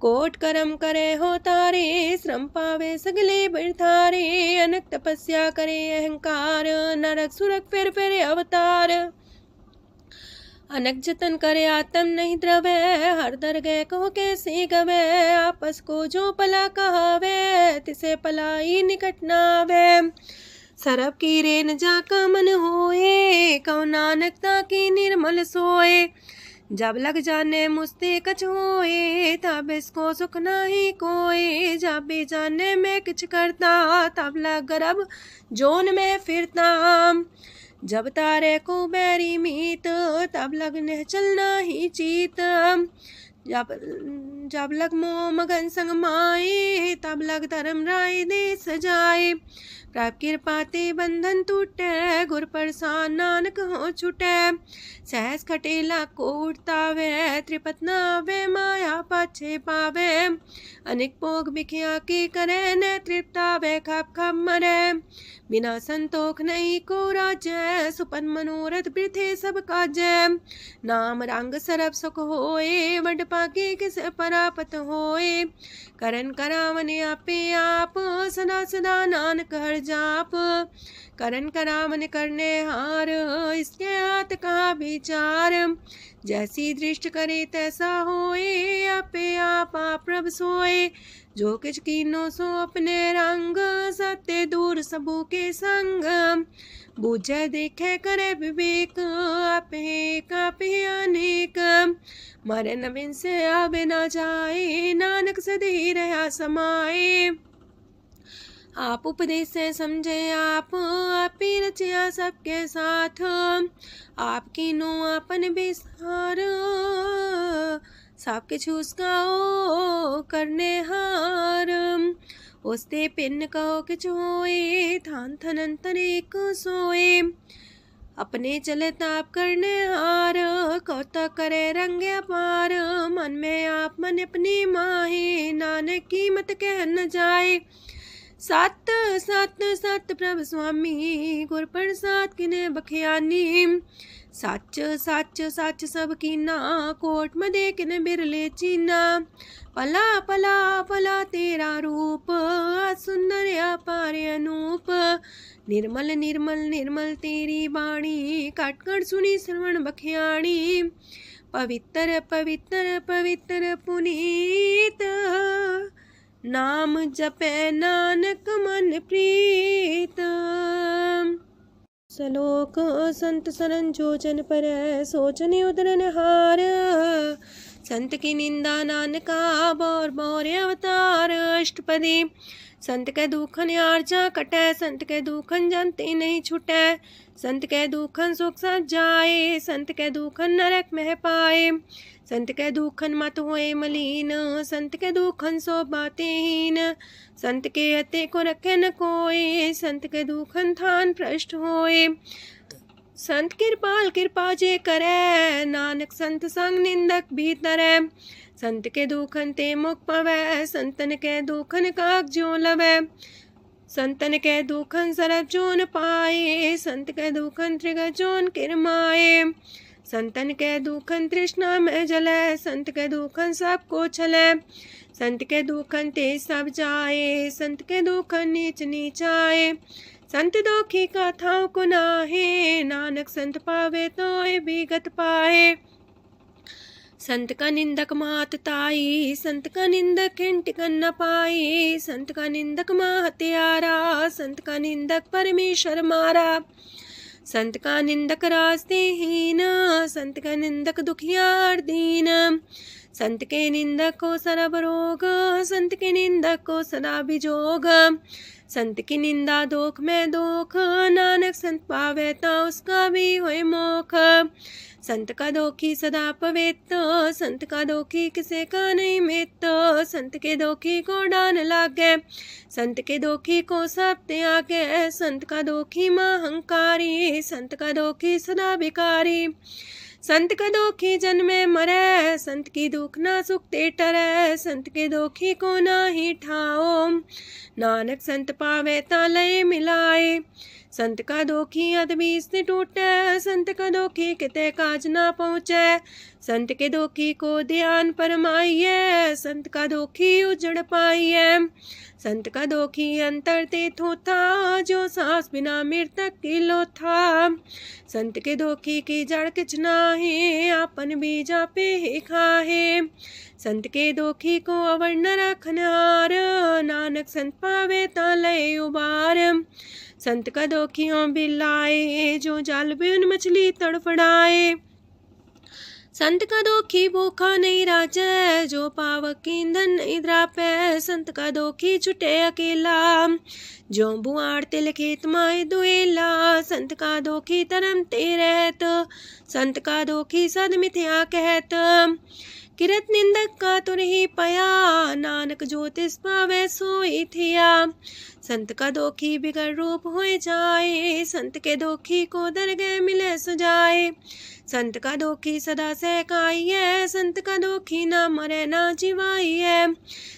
कोट कर्म करे हो तारे, श्रम पावे सगले बिरथारे। अनक तपस्या करे अहंकार, नरक सुरक फिर अवतार। अनक जतन करे आत्म नहीं द्रवे, हर दरगह को कैसे गवे। आपस को जो पला कहावे, तिसे पलाई निकट नावे। सरब की रेन जाका मन होए, कौ नानकता की निर्मल सोए। जब लग जाने मुझते कछ होए, तब इसको सुख नाही कोई। जब भी जाने में किछ करता, तब लग गर्भ जोन में फिरता। जब तारे को बैरी मीत, तब लगने चलना ही चीत। जब लग मोह मगन संग माए, तब लग धर्म राय दे सजाए। प्रभ कृपा ते बंधन टूटे, गुर प्रसाद नानक हो छूटे। सहस खटेला को उठतावे, त्रिपत नावे माया पाछे पावे। अनेक भोग बिखिया की करे, न तृप्तावे खप खप मरे। बिना संतोख नहीं को राजै, सुपन मनोरथ वृथे सब काजै। नाम रंग सरब सुख होए, वड पागे किस परापत होए। करन करावन आपे आप, सदा सदा नानक हर जाप। करन करावन करने हार, इसके हाथ का विचार। जैसी दृष्ट करे तैसा होए, आपे आप प्रभ सोए। जो किछ कीनो सो अपने रंग, सत्य दूर सबू के संग। बूझे देखे करे विवेक, आपे अनेक। मरे न बिन से आवे ना जाए, नानक सदी रहा समाए। आप उपदेश से समझे आप ही रचिया सबके साथ। आपकी नो आपन बिसार, सबके छूस गाओ करने हार। उसते पिन कहो किछ होए, थान थनन तनेक सोए। अपने चले ताप करने हार, कौतक करे रंग अपार। मन में आप मन अपनी माहे, नानक की मत कह न जाए। सत सत सत प्रभ स्वामी, गुर प्रसाद किने बखियानी। सच सच सच सब कीना, कोट मदे किने बिरले चीना। पला पला पला तेरा रूप, सुंदर अपार अनूप। निर्मल निर्मल निर्मल तेरी बाणी, काट कर सुनी श्रवण बखियाणी। पवित्र पवित्र पवित्र पुनीत, नाम जपे नानक मन प्रीत। सलोक संत सरन जो जन पर, सोचन उदरन हार। संत की निंदा नानका, बौर बौर अवतार। अष्टपदी संत के दुखन आर्जा कटै, संत के दुखन जानते नहीं छुटै। संत के दुखन सुख सब जाए, संत के दुखन नरक में पाए। संत के दुखन मत होए मलीन, संत के दुखन सो बातें हीन। संत के अते को रखे न कोई, संत के दुखन थान भ्रष्ट होए। संत कृपाल कृपा जे करे, नानक संत संग निंदक भीतरै। संत के दुखन ते मुख पवै, संतन के दुखन काक जो लवै। संतन के दुखन सरब जोन पाए, संत के दुखन त्रिगत जोन किरमाए। संतन के दुखन तृष्णा में जले, संत के दुखन सबको छले। संत के दुखन ते सब जाए, संत के दुखन नीच नीचाए। संत दोखी कथाओं को नाहे, नानक संत पावे तो विगत पाए। संत का निंदक मात ताई, संत का निंदक खिंट कर न पाई। संत का निंदक माँ हत्यारा, संत का निंदक परमेश्वर मारा। संत का निंदक रास्ते हीन, संत का निंदक दुखियार दीन। संत के निंदक को सरब रोग, संत के निंदक को सदा बिजोग। संत की निंदा दोख में दोख, नानक संत पावे ता उसका भी होए मोख। संत का दोखी सदा पवित्र, संत का दोखी किसे का नहीं मित। संत के दोखी को डान लागे, संत के दोखी को सब त्यागे। संत का दोखी महांकारी, संत का दोखी सदा भिकारी। संत का दोखी जन्मे मरे, संत की दुख ना सुख ते टरे। संत के दोखी को ना ही ठाओ, नानक संत पावे ता लय मिलाए। संत का दोखी अदबीस से टूटे, संत का दोखी किते काज ना पहुँचे। संत के दोखी को ध्यान परमाइए, संत का दोखी उजड़ पाइए। संत का दोखी अंतर ते थोथा, जो सांस बिना मृतक की लोथा। संत के दोखी की जड़ किच नाहे, आपन बीजा पे ही खाहे। संत के दोखी को अवर न रखनहार, नानक संत पावे ता लय उबार। संत का दोखियों बिलाए, जो जाल बिन मछली तड़फड़ाए। संत का दोखी भूखा नहीं राजे, जो पावक ईंधन नहीं द्रापे। संत का दोखी छुटे अकेला, जो बुआड़ तिल खेत माए दुएला। संत का दोखी तरम ते रहत, संत का दोखी सद मिथ्या कहत। किरत निंदक का तुर ही पया, नानक जो तिस पावे सोई थिया। संत का दोखी बिगड़ रूप होए जाए, संत के दोखी को दरगह मिले सुजाए। संत का दोखी सदा सहकाइए, संत का दोखी ना मरे ना जीवाइए।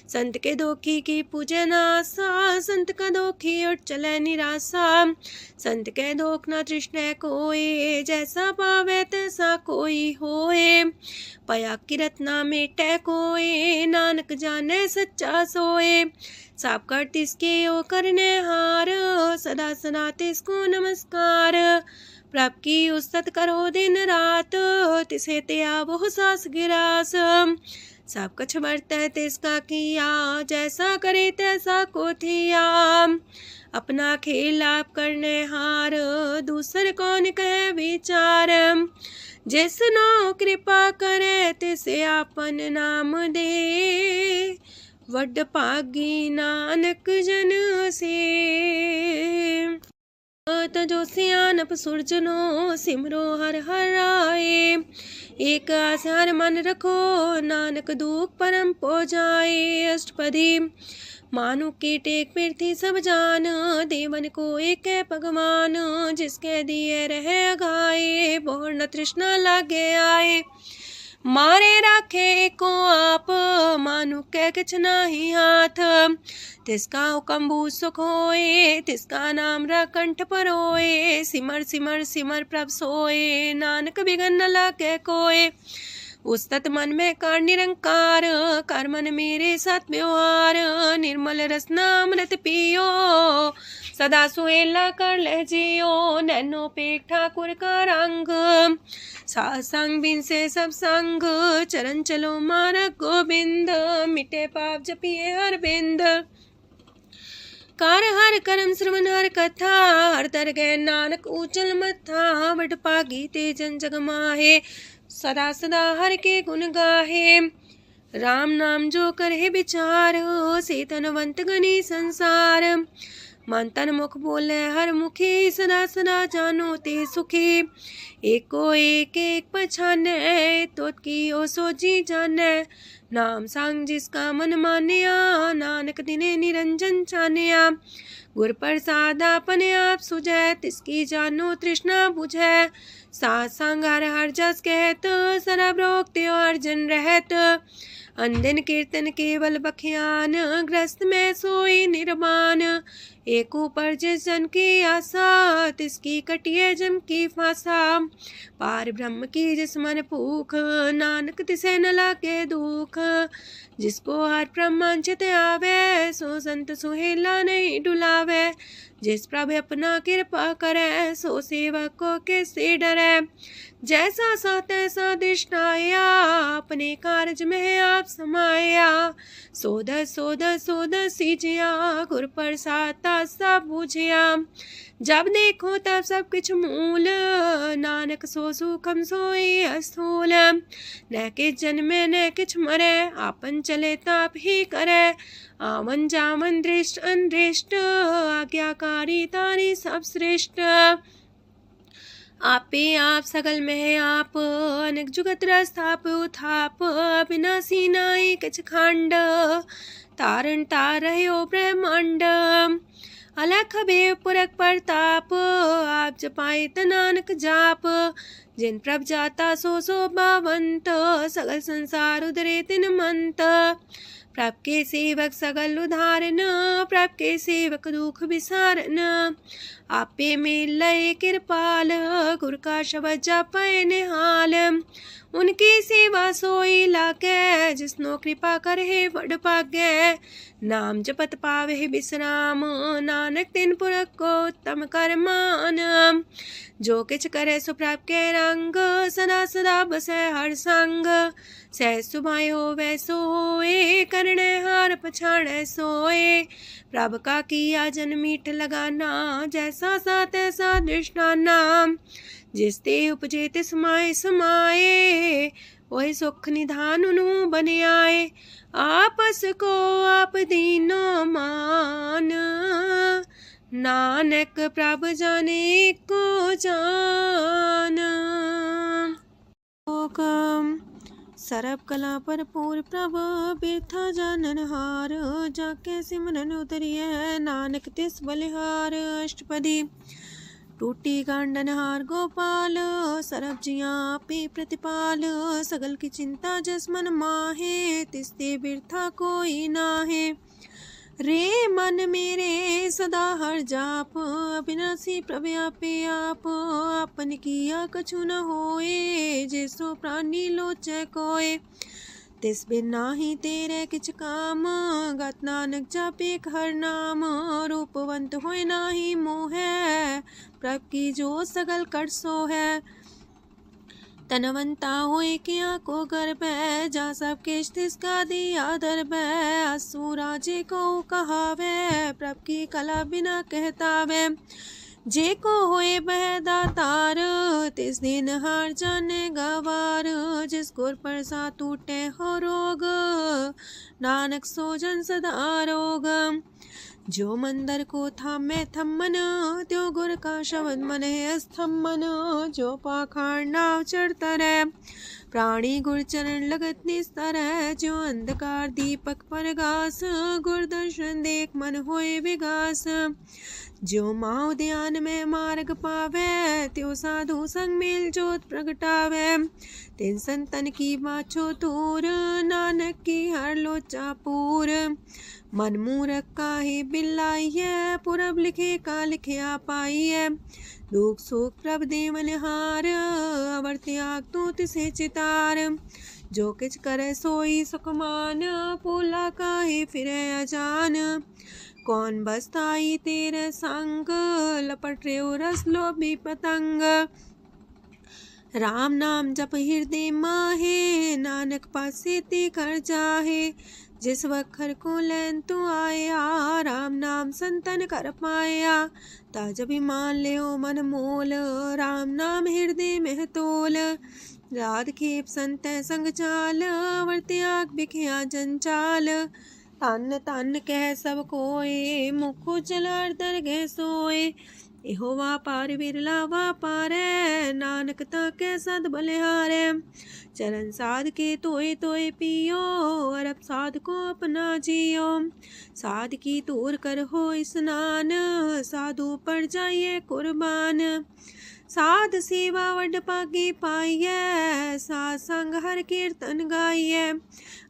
संत के दोखी की पूजे ना आशा, संत का दोखी उठ चले निराशा। संत के दोख ना तृष्णा कोई, जैसा पावे तैसा कोई होए। पया किरत ना मेटे कोई, नानक जाने सच्चा सोए। साप कर तिसके ओ करने हार, सदा सदा तिसको नमस्कार। प्रभ की उस्तत करो दिन रात, तिसे त्या वो सास गिरास। सब कुछ बरतै तिसका किया, जैसा करे तैसा को थिया। अपना खेल आप करने हार, दूसर कौन कहे विचार। जिसनो कृपा करे तिसे आपन नाम दे, वड पागी नानक जन से। तजो सियानप सुरजनो, सिमरो हर हर आए। एक आस हर मन रखो, नानक दुख परम पो जाए। अष्टपदी मानु के टेक पृथ्वी सब जान, देवन को एक है भगवान। जिसके दिए रहे अघाए, बोर न तृष्णा लागे आए। मारे राखे को आप, मानु के किछ नाही हाथ। तिसका हुक्म सुख होए, तिसका नाम रकंठ पर होए। सिमर सिमर सिमर प्रभ सोए, नानक बिगन न लागे कोय। उस्तत मन में कर निरंकार, कर मन मेरे साथ व्यवहार। निर्मल रसना अमृत पियो, सदा सुहेला कर ले जियो। नैनो पेट ठाकुर का रंग, सासंग बिन से सब संग। चरण चलो मार्ग गोविंद, मिटे पाप जपिए हर बिंद। कार हर करम श्रवण हर कथा, हर दरगह नानक ऊचल मथा। वड पागी ते जन जग माहे, सदा सदा हर के गुण गाहे। राम नाम जो करे विचार, से तनवंत गनी संसार। मन तन मुख बोले हर मुखी, सदा सदा जानो ते सुखी। एको एक एक पछाने, तोत की ओ सोची जाने। नाम सांग जिसका मन मानिया, नानक दिने निरंजन छानिया। गुर प्रसाद अपने आप सुझै, तिसकी जानो तृष्णा बुझै। साथ संग हर हर जस कहत, सरब रोग त्यो अर्जन रहत। अंदिन कीर्तन केवल बख्यान, ग्रस्त में सोई निर्माण। एक ऊपर जिस जन की आशा, तिसकी कटिए जम की फांसा। पार ब्रह्म की जिस मन भूख, नानक तिसे न लागे दुख। जिसको हर ब्रह्मांचित आवे, सो संत सुहेला नहीं डुलावे। जिस प्रभु अपना कृपा करे, सो सेवक को किससे डरे। जैसा सा तैसा दृष्टाया, अपने कारज में आप समाया। सोध सोध सोध सीजिया, गुर प्रसाद सब बूझिया। जब देखो तब सब कुछ मूल, नानक सो सुखम सोई अस्थूल। न किछ जन्मे न किछ मरे, आपन चले ताप ही करे। आवन जावन दृष्ट अनदृष्ट, आज्ञाकारी तारी सब श्रेष्ठ। आपे आप सगल में आप, अनेक जुगत रस्थाप उथाप। अविनाशी नाई किछ खंड, तारण तार रह्यो ब्रह्मांड। अलख बेव पुरख प्रताप, आप जपाए नानक जाप। जिन प्रभ जाता सो शोभावंत, सगल संसार उधरे तिन मंत। प्रभ के सेवक सगल उधारन, प्रभ के सेवक दुख विसारन। आपे में लय कृपाल, गुर का शब्द जपै निहाल। उनकी सेवा सोई लागे, जिसनो कृपा करे वड पागे। नाम जपत पावे विश्राम, नानक तिन पुरख को उत्तम कर मान। जो किछ करे सो प्रभ के रंग, सदा सदा बसै हर संग। सह सुभाए होवै सो होए, करणे हार पछाड़ै सोए। प्रभ का किया जन मीठ लगाना, जैसा सा तैसा दृष्टाना। जिस ते उपजे तिस माए समाए, वही सुख निधान उनु बन आए। आपस को आप दीनो मान, नानक प्रभ जाने को जान। सरब कला भरपूर प्रभ, बिरथा जानन हार। जाके सिमरन उतरिए, नानक तिस बलिहार। अष्टपदी। टूटी गांडन हार गोपाल, सरब जिया पे प्रतिपाल। सगल की चिंता जस मन माहे, तिसते बिरथा कोई नाहे। रे मन मेरे सदा हर जाप, अविनाशी प्रभु आपे आप। आपन किया कछु न होए, जैसो प्राणी लोचै कोय। तिस बिन नाही तेरे किछ काम, गत नानक जापे हर नाम। रूपवंत होय नाही मोहै, प्रभ की जो सगल कर सो है। तनवंता होए किया को गर्भ है, जा सब किश तिसका दिया दर्ब है। असु राजे को कहावे, प्रभ की कला बिना कहतावे। जे को होए बह दातार, तिस दिन हार जाने गवार। जिस गुर प्रसाद टूटे हो रोग, नानक सो जन सदा रोग। जो मंदर को थामे थम्मन, त्यो गुर का शब्द मन है स्तम्भन। जो पाखार नाव चढ़ता रहे, प्राणी गुर चरण लगत निस्तर है। जो अंधकार दीपक परगास, गुर दर्शन देख मन होए विगास। जो माओ ध्यान में मार्ग पावे, त्यो साधु संग मेल जोत प्रगटावे। तिन संतन की बाछो तूर, नानक की हर लोचा पूर। मन मूरख काहे बिलाइए, पुरब लिखे का लिखिया पाइए। दुख सुख प्रभ देवन हार, अवर त्याग तू तिसे चितार। जो किछ करे सोई सुखमान, पोला काहे फिरे अजान। कौन बसताई तेरे संग, लपट रे रस लोभी पतंग। राम नाम जप हृदय माहे, नानक पासे ते कर जाहे। जिस वखर को लैन तू आया, राम नाम संतन कर पाया। ताज अभिमान ले मन मोल, राम नाम हृदय में तोल। राध खेप संत संग चाल, अवर त्याग बिखिया जंचाल। तन तन कह सब कोय, मुख जलार दरगह सोए। एहो वापार विरला वापारै, नानक ताके सद बलिहारै। चरण साध के तोय तोय पियो, अरब साध को अपना जियो। साध की तोर कर हो स्नान, साधु पर जाइए कुर्बान। साध सेवा वड पागे पाइए, साध संग हर कीर्तन गाइए।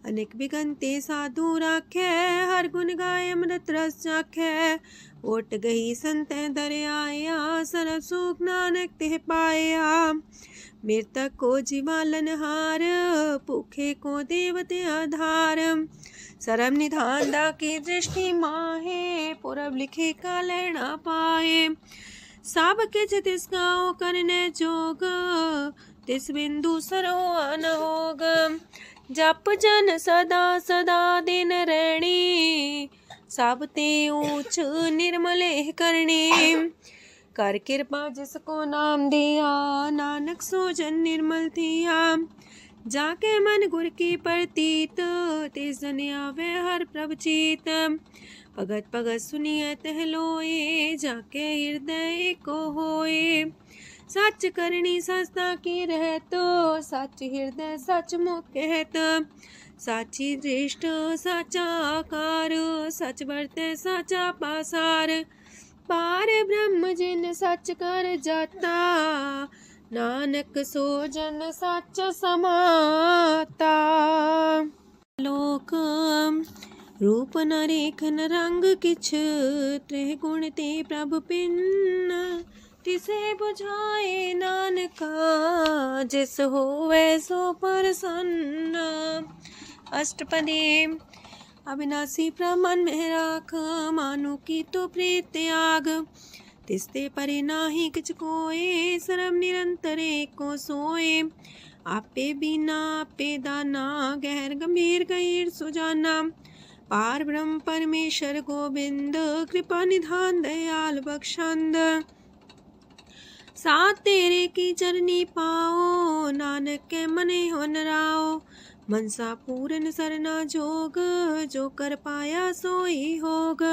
अनेक बिगंते साधु राखे, हर गुण गाय अमृत रस चाखे। ओट गई संत दर आया, सरब सुख नानक तिह पाया। मृतक को जीवालनहार, भूखे को देवते आधार। सरम निधान दा की दृष्टि माहे, पूरब लिखे का लेना पाए। सब किछ तिस गाओ करने जोग, तिस बिंदु सरो अनहोग। जप जन सदा सदा दिन रैणी, सब ते ऊंच निर्मले करणी। कर कृपा जिसको नाम दिया, नानक सो जन निर्मल थिया। जाके मन गुर की प्रतीत, तिस जन आवे हर प्रभ चीत। भगत भगत सुनिए तह लोए, जाके हृदय को होए। सच करनी सस्ता की रहत, सच हृदय सच मुख कहत। साची दृष्ट साचा आकार, सच बरते साचा पासार। पार ब्रह्म जिन सच कर जाता, नानक सो जन सच समाता। लोक रूप न रेखन रंग किछ, त्रिह गुण ते प्रभ पिन। तिसे बुझाए नानका, जिस होवे सो प्रसन्न। अष्टपदी। अविनाशी प्रमन में राख, मानो की तो प्रीत त्याग। तिसते परे नाही किछ कोय, सरम निरंतर एको सोए। आपे बिना आपे दाना, गहर गंभीर गहीर सुजाना। पार ब्रह्म परमेश्वर गोविंद, कृपा निधान दयाल बख्शंद। साथ तेरे की चरनी पाओ, नानक के मने हो नराओ। मनसा पूरन सरना जोग, जो कर पाया सोई होग।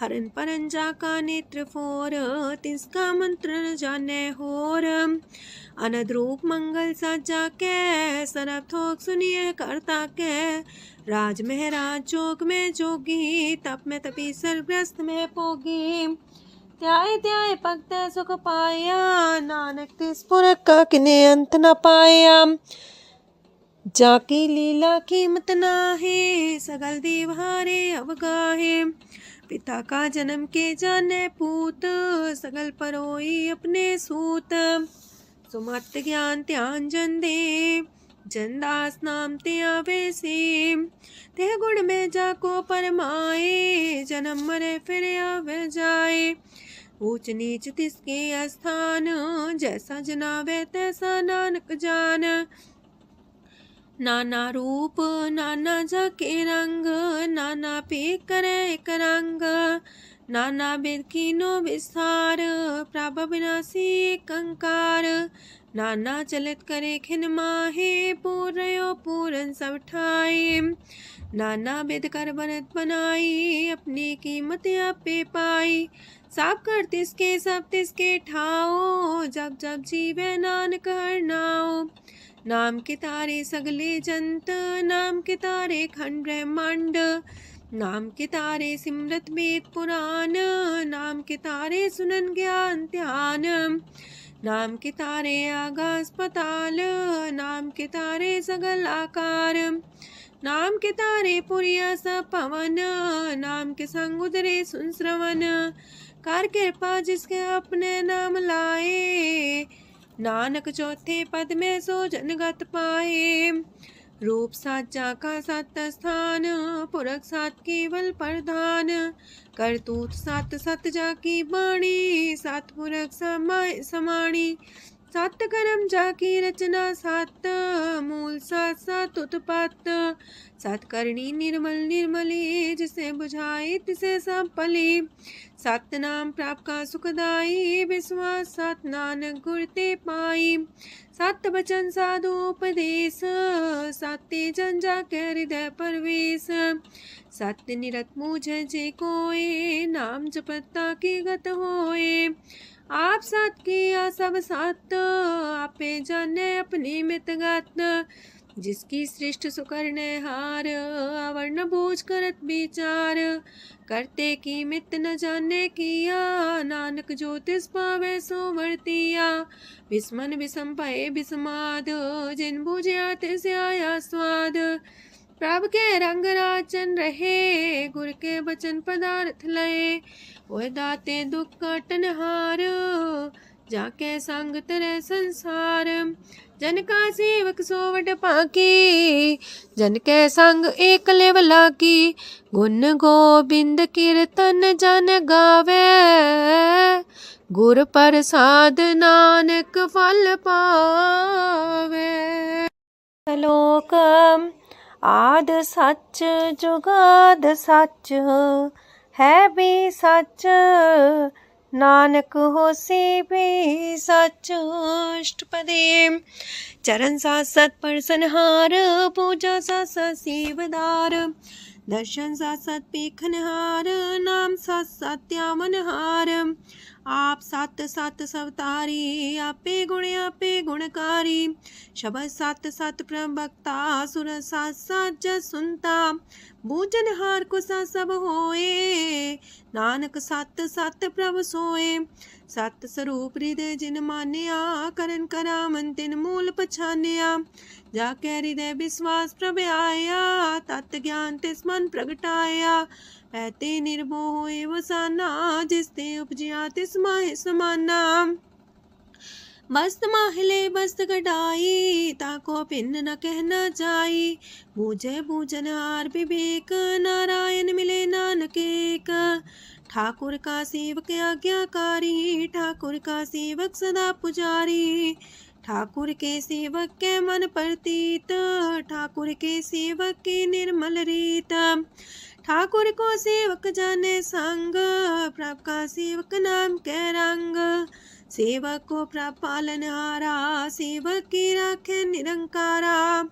हरन परन जाका नेत्र फोर, तिसका मंत्र न जाने होर। अनद रूप मंगल साजा के, सरब थोक सुनिए करता के। राज महराज जोग में जोगी, तप में तपी सर्वग्रस्त में पोगी। त्याय त्याय भक्त सुख पाया, नानक तिस पुरख का किने अंत न पाया। जाकी लीला कीमत नाहे, सगल देव हारे अवगाहे। पिता का जन्म के जाने पूत, सगल परोई अपने सूत। सुमत ज्ञान ध्यान जन दे, जनदास नाम ते आवे से। ते गुण में जाको परमाए, जन्म मरे फिर आवे जाए। ऊंच नीच तिसके स्थान, जैसा जनावे तैसा नानक जान। नाना रूप नाना जाके रंग, नाना पे करे एक रंग। नाना बिद कीनो विस्तार, प्रभ विनाशी एक अंकार। नाना चलित करे खिन माहे, पूर्यो पूरन सब ठाए। नाना बिद कर बनत बनाई, अपनी कीमत आपे पाई। सब कर तिसके सब तिसके ठाओ, जब जब जीवे नानक हर नाओ। नाम के तारे सगले जंत, नाम के तारे खंड ब्रह्मांड। नाम के तारे सिमरत वेद पुराण, नाम के तारे सुनन ज्ञान ध्यान। नाम के तारे आकाश पताल, नाम के तारे सगल आकार। नाम के तारे पुरिया सब पवन, नाम के संग उदरे सुन श्रवण। कर कृपा जिसके अपने नाम लाए, नानक चौथे पद में सो जनगत पाए। रूप साचा का सत स्थान, पुरख सात केवल प्रधान। करतूत सत सत जाकी बाणी, सत पुरख समाणी। सत कर्म जाकी रचना सत, मूल सात सात उत्पत्त। सत करणी निर्मल निर्मली, जिसे बुझाई तिसे सब पली। सत नाम प्राप का सुखदाई, विश्वास सत नानक गुर ते पाई। सत बचन साधु उपदेश, सत्य जन जाके हृदय परवेश। सत्य निरत मुझे जे कोय, नाम जपता की गत होए। आप सत किया सब सत, आपे जाने अपनी मित गत। जिसकी सृष्ट सुकरने हार, अवर्ण बूझ करत विचार। करते की मित न जाने किया, नानक जो तिस पावे सो वर्तिया। विस्मन विषम भय विस्माद, जिन बुझिया तिस आया स्वाद। प्रभ के रंग राचन रहे, गुर के बचन पदार्थ लय। ओए दाते दुख काटन हार, जाके संग तेरे संसार। जन का सेवक सोवट पाकी, जन के संग एक लेवला की। गुण गोबिंद कीर्तन जन गावे, गुर प्रसाद नानक फल पावे। श्लोक आद सच जुगाद सच, है भी सच नानक होसी भी सच। अष्टपदी चरण साथ सत परसनहार, पूजा साथ साथ सेवदार। दर्शन साथ साथ पेखनहार, नाम साथ साथ त्यामनहार। आप सत सत सवतारी, आपे गुणकारी। शबद सत सत प्रवक्ता, सुर साथ साथ जस सुनता। बूझनहार को सा सब होए, नानक सत सत प्रभ सोए। सत स्वरूप हृदय जिन मानिया, करन करामन तिन मूल पछानिया। जाके हृदय विश्वास प्रभ आया, तत् ज्ञान तिस मन प्रगटाया। ऐते निर्भो होए वसाना, जिसते उपजिया तिस माहि समाना। मस्त माहिले बस्त कटाई, ताको भिन्न न कहना जाई। बूझे बूझनहार विवेक, नारायण मिले नानक एक। ठाकुर का सेवक आज्ञाकारी, ठाकुर का सेवक सदा पुजारी। ठाकुर के सेवक के मन प्रतीत, ठाकुर के सेवक के निर्मल रीत। ठाकुर को सेवक जाने संग, प्रभ का सेवक नाम के रंग। सेवक को प्रभ पालनहारा, सेवक की राखे निरंकारा।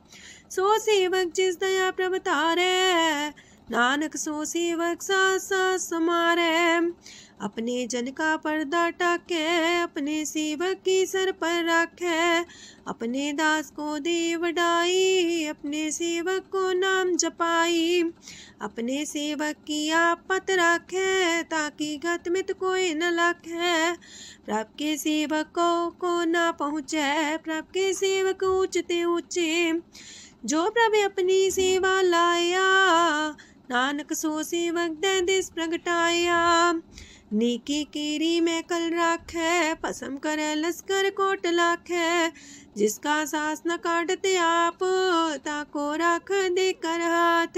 सो सेवक जिस दया प्रभ तारे, नानक सो सेवक साथ साथ समारे। अपने जन का पर्दा टाके, अपने सेवक की सर पर रखे। अपने दास को दे वडाई, अपने सेवक को नाम जपाई। अपने सेवक की आपत राखे, ताकि गत मित कोई न लाखे। प्रभ के सेवकों को ना पहुँचे, प्रभ के सेवक ऊंचते ऊंचे। जो प्रभु अपनी सेवा लाया, नानक सो सेवक दे दिस प्रगटाया। नीकी कीरी में कल राखे, पसम करे लश्कर कोट लाखे। जिसका सास न काटते आप, ताको राख दे कर हाथ।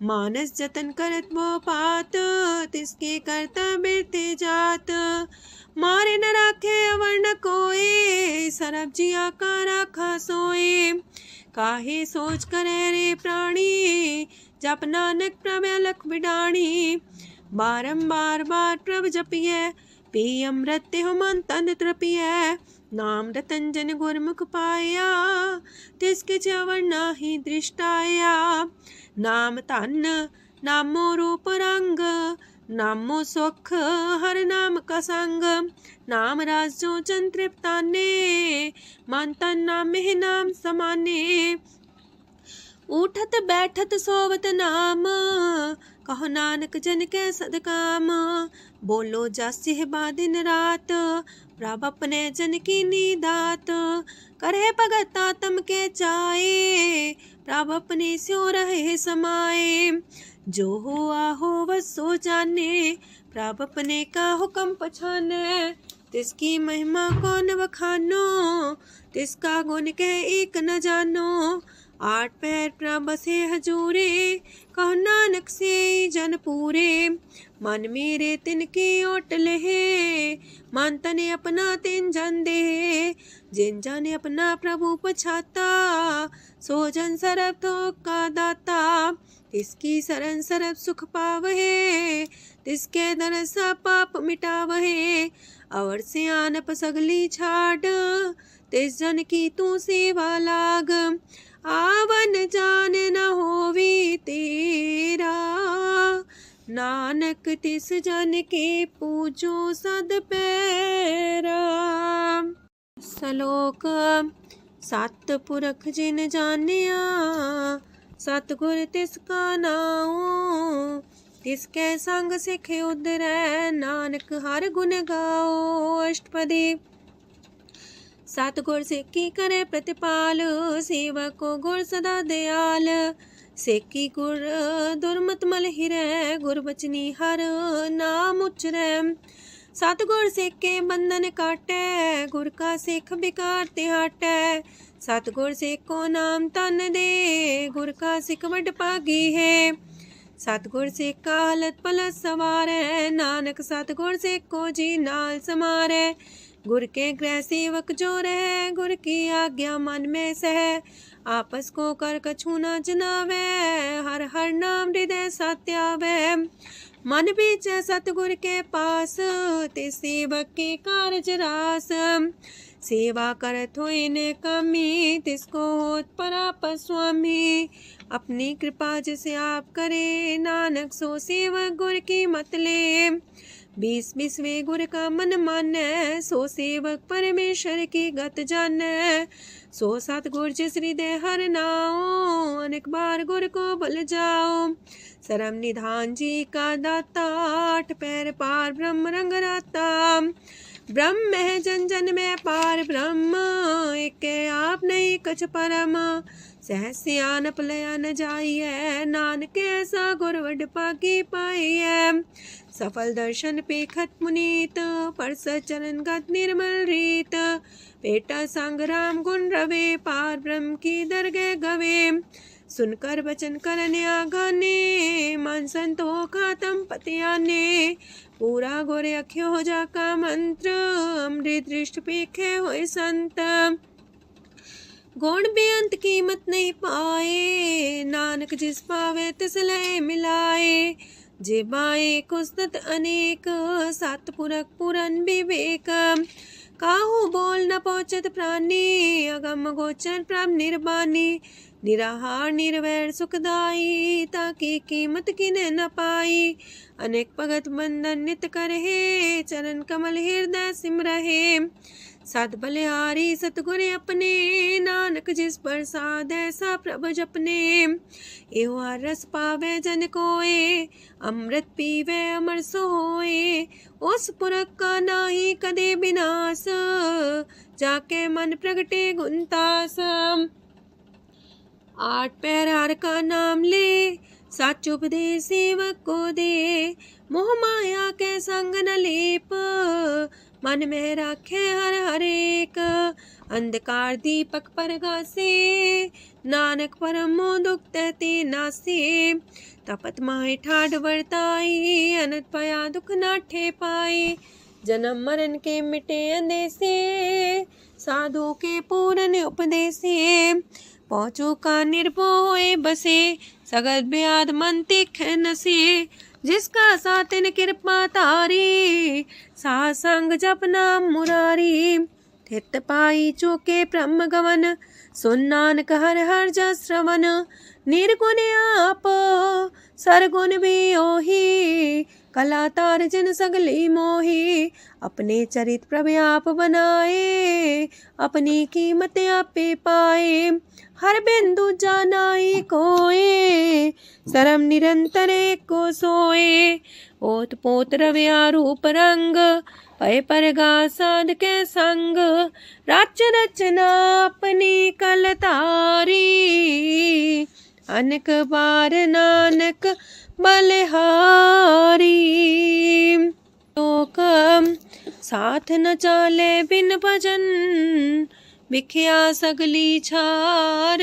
मानस जतन करत वो पात, तिसके करता बिरते जात। मारे न राखे अवर न कोई, सरब जिया का राखा सोए। काहे सोच करे रे प्राणी, जप नानक प्रभ अलख बिडाणी। बारंबार बार प्रभ जपिए, पी अमृत तेहु मन तन तृपिए। नाम रतन जन गुरमुख पाया, तिसके चवर नाही दृष्टाया। नाम धन नामो रूप रंग, नामो सुख हर नाम का संग। नाम राज जो जन तृप्ताने, मन तन नाम में नाम समाने। उठत बैठत सोवत नाम, कहो नानक जन के सदकाम। बोलो जस बा दिन रात, प्रभ अपने जन की नीदात। करे भगत आत्म के चाए, प्रभ अपने स्यो रहे समाए। जो हो आहो वसो जाने, प्रभ अपने का हुक्म पछाने। तिसकी महिमा कौन बखानो, तिसका गुण के एक न जानो। आठ पैर प्रभ बसे हजूरे, कहो नानक से जन पूरे। मन मेरे तिनकी ओट लहे, मन तने अपना तिन जन दे। जिन जन अपना प्रभु पछाता, सो जन सरब थोक का दाता। तिसकी शरण सरब सुख पावहे, तिसके दरसा पाप मिटावहे। अवर से आनप सगली छाड़, तिस जन की तू सेवा लाग। आवन जान न होवी तेरा, नानक तिस जन के पूजो सद पैरा। श्लोक सत पुरख जिन जानिया, सतगुर तिसका नाओ। तिसके संग सिखे उदरै, नानक हर गुण गाओ। अष्टपदी सतगुर सिक्खी करे प्रतिपाल, सेवक को गुर सदा दयाल। सेकी गुर दुर्मत मल हिरै, गुर बचनी हर नाम उचरै। सतगुर सिख के बंधन काटै, गुर का सिख बिकार ते हटै। सतगुर सिख को नाम तन दे, गुर का सिख वड भागी है। सतगुर सिख का हलत पलत सवारै, नानक सतगुर सिख को जी नाल समारै। गुर के गृह सेवक जो रहे, गुर की आज्ञा मन में सह। आपस को कर कछु न जनावै, हर हर नाम हृदय सत्यावै। मन बीचै सतगुर के पास, ते सेवक के कारज रास। सेवा करत होए ने कामी, तिसको होत परापर स्वामी। अपनी कृपा जिसे आप करे, नानक सो सेवक गुर की मत ले। 20 गुर का मन मानै, सो सेवक परमेश्वर की गत जानै। सो सतगुर जिस हृदय हर नाओ, अनेक बार गुर को बल जाओ। सरम निधान जी का दाता, 8 पैर पार ब्रह्म रंग राता। ब्रह्म है जन जन में पार ब्रह्म, एक आप नहीं कछ परम। सहस सियानप लया न जाइए, नानक ऐसा गुर वड पागी पाइए। सफल दर्शन पेखत मुनीत, परस चरण गत निर्मल रीत। पेटा संग राम गुण रवे, पार ब्रह्म की दरगह गवे। सुनकर वचन करन आगाने, मन संतो खातम पतियाने। पूरा गुर अख्यो हो जाका मंत्र, अमृत दृष्ट पेखे होए संत। गुण बेअंत कीमत नहीं पाए, नानक जिस पावे तिस लय मिलाए। जेबाए कुस्तत अनेक, सतपुरख पुरन विवेक। काहू बोल न पहुँचत प्राणी, अगम गोचर प्रभ निर्बानी। निराहार निर्वैर सुखदाई, ताकि कीमत किने न पाई। अनेक भगत बंधन नित करहे, चरण कमल हृदय सिमरहे। सत बलिहारी सतगुर अपने, नानक जिस प्रसाद ऐसा प्रभ जपने। एहो हर रस पावे जन कोय, अमृत पीवे अमर सोए। उस पुरख का नाही कदे विनाश, जाके मन प्रगटे गुणतास। 8 पैर हर का नाम ले, सच उपदेश सेवक को दे। मोह माया के संग न लेप, मन में राखे हर हर एक। अंधकार दीपक परगासे, नानक परम मोह दुख तहते नासे। तपत माहे ठाढ़ वर्ताई, अनंत पया दुख नाठे पाए। जन्म मरण के मिटे अंदेसे, साधु के पूरन उपदेसे। पहुँचो का निर्भय होए बसे, सगत ब्याद मन तीखे नसे। जिसका सातिन कृपा तारी, साध संग जप नाम मुरारी। थित पाई चूके ब्रह्म गवन, सुन नानक हर हर जस श्रवण। निर्गुण आप सरगुण भी ओही, कला तार जिन सगली मोही। अपने चरित प्रभु आप बनाए, अपनी कीमत आपे पाए। हर बिंदु जानाई कोय, सरम निरंतर को सोए। ओत पोत रव्या रूप रंग, पय परगा साध के संग। रच रचना अपनी कलतारी, अनेक बार नानक बलिहारी। लोक साथ न चाले बिन भजन, बिखिया सगली छार।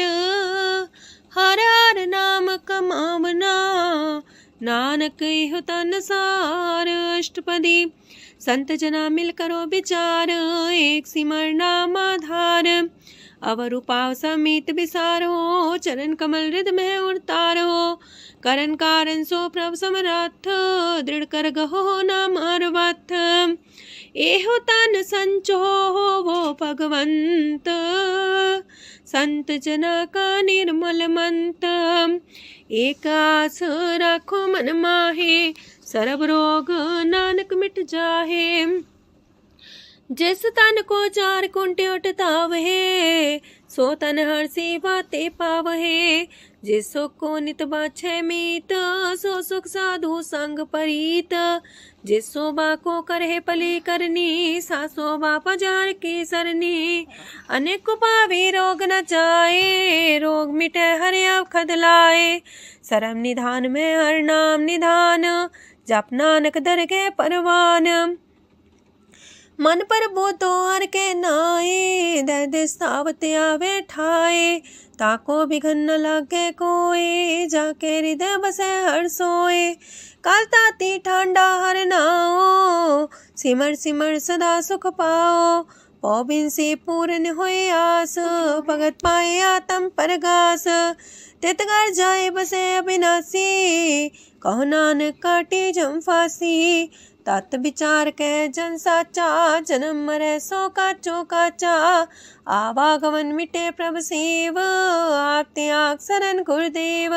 हर हर नाम कमावना, नानक इह तन सार। अष्टपदी संत जना मिल करो विचार, एक सिमर नाम आधार। अवर उपाव समीत विसारो, चरण कमल हृदय में उतारो। करन कारण सो प्रभ समरथ, दृढ़ कर गहो नाम अर्वथ। एहो तन संचो वो भगवंत, संत जना का निर्मल मंत। एक आस राखो मन माहे, सरब रोग नानक मिट जाहे। जिस तन को 4 कुंटे उठतावहे, सो तन हर सेवा ते पावहे। जिस सुख को नित बाछे मीत, सो सुख साधु संग परीत। जिस शोभा को करहे पली करनी, सा शोभा पजार की सरनी। अनेक पावे रोग न जाए, रोग मिटे हर अवखद लाए। सरम निधान में हर नाम निधान, जप नानक दरगह परवान। मन पर बोतो हर के नाए, दर्द सावत आवे ठाए। ताको बिघन न लागे कोई, जाके हृदय बसे हर सोए। काल ताती ठांडा हर नाओ, सिमर सिमर सदा सुख पाओ। पौबिन से पूर्ण होए आस, भगत पाए आत्म परगास। तितगर जाए बसे अविनाशी, कहो नानक काटे जम फांसी। तत् विचार कह जन साचा, जन्म मरै सो काचो काचा। आवागमन मिटे प्रभ सेव, आप त्याग शरण गुरुदेव।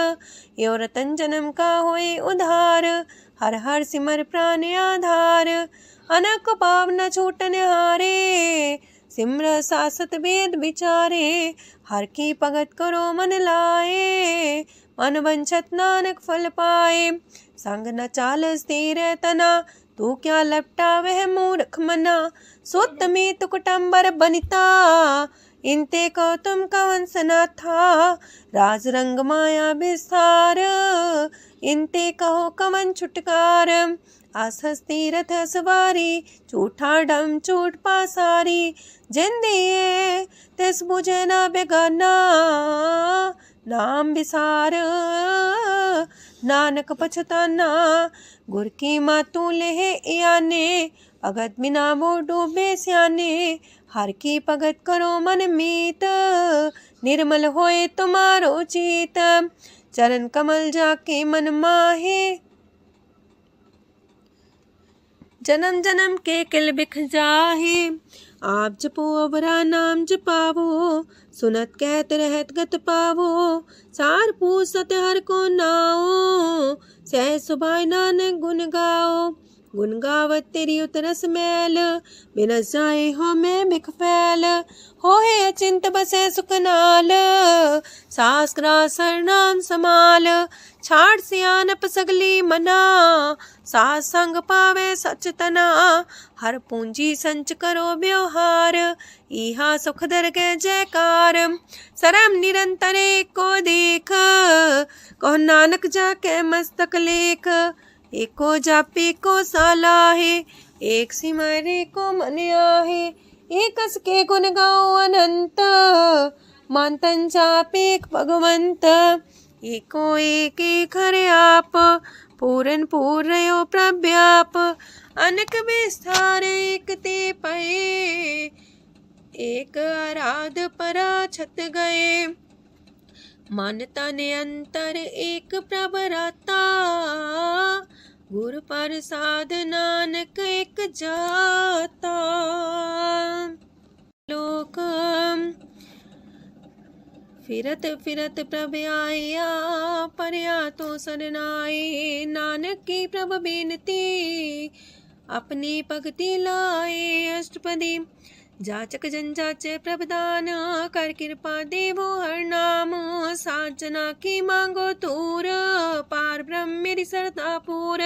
यो रतन जन्म का होए उधार, हर हर सिमर प्राण आधार। अनक पाव न छूटन हारे, सिमर सासत वेद विचारे। हर की भगत करो मन लाए, मन वंछत नानक फल पाए। संग न चाल स्थिर तना, तू क्या लपटा वह मूर्ख मना। सुत में तु कुटुम्बर बनिता, इनते को तुम कवन सना था। राज रंग माया विस्तार, इनते कहो कवन छुटकार। आसस तीरथ सवारी, झूठा डम झूठ पासारी। जिंदिए तिस बुझे न बेगाना, नाम विसार नानक पछताना। गुर की मातू लेह याने, भगत बिना वो डूबे स्याने। हर की भगत करो मन मीत, निर्मल होए तुम्हारो चित। चरण कमल जाके मन माहे, जन्म जन्म के किल बिख जाहे। आप जपो अवरा नाम जपावो, सुनत कहत रहत गत पावो। सार पूसत हर को नाओ, सह सुभाय नानक गुण गाओ। गुण गावत तेरी उतरस मैल, बिनस जाए हो मैं बिख फैल। होए अचिंत बसे सुखनाल, सास ग्रास नाम समाल। छाड़ सियानप सगली मना, सास संग पावे सच तना। हर पूंजी संच करो व्यवहार, इहा सुख दर के जयकार। सरम निरंतर को देख, कहो नानक जाके मस्तक लेख। एको जापे को सालाहे, एक सिमरे को मन आहे। एकस के गुण गाओ अनंत, मानतन जापे भगवंत। एको एक एक हरे आप, पूरन पूर्णयो प्रव्याप। अनक विस्तार एक ते पए, एक आराध परा छत गए। मन तन अंतर एक प्रभ राता, गुर प्रसाद नानक एक जाता। लोक फिरत फिरत प्रभ आया, परया तो सरनाए। नानक की प्रभ बेनती, अपनी भगति लाए। अष्टपदी जाचक जन जाचे प्रभदान, कर कृपा देवो हर नाम। सात जना की मांगो तूर, पार ब्रह्म मेरी सरदा पूर।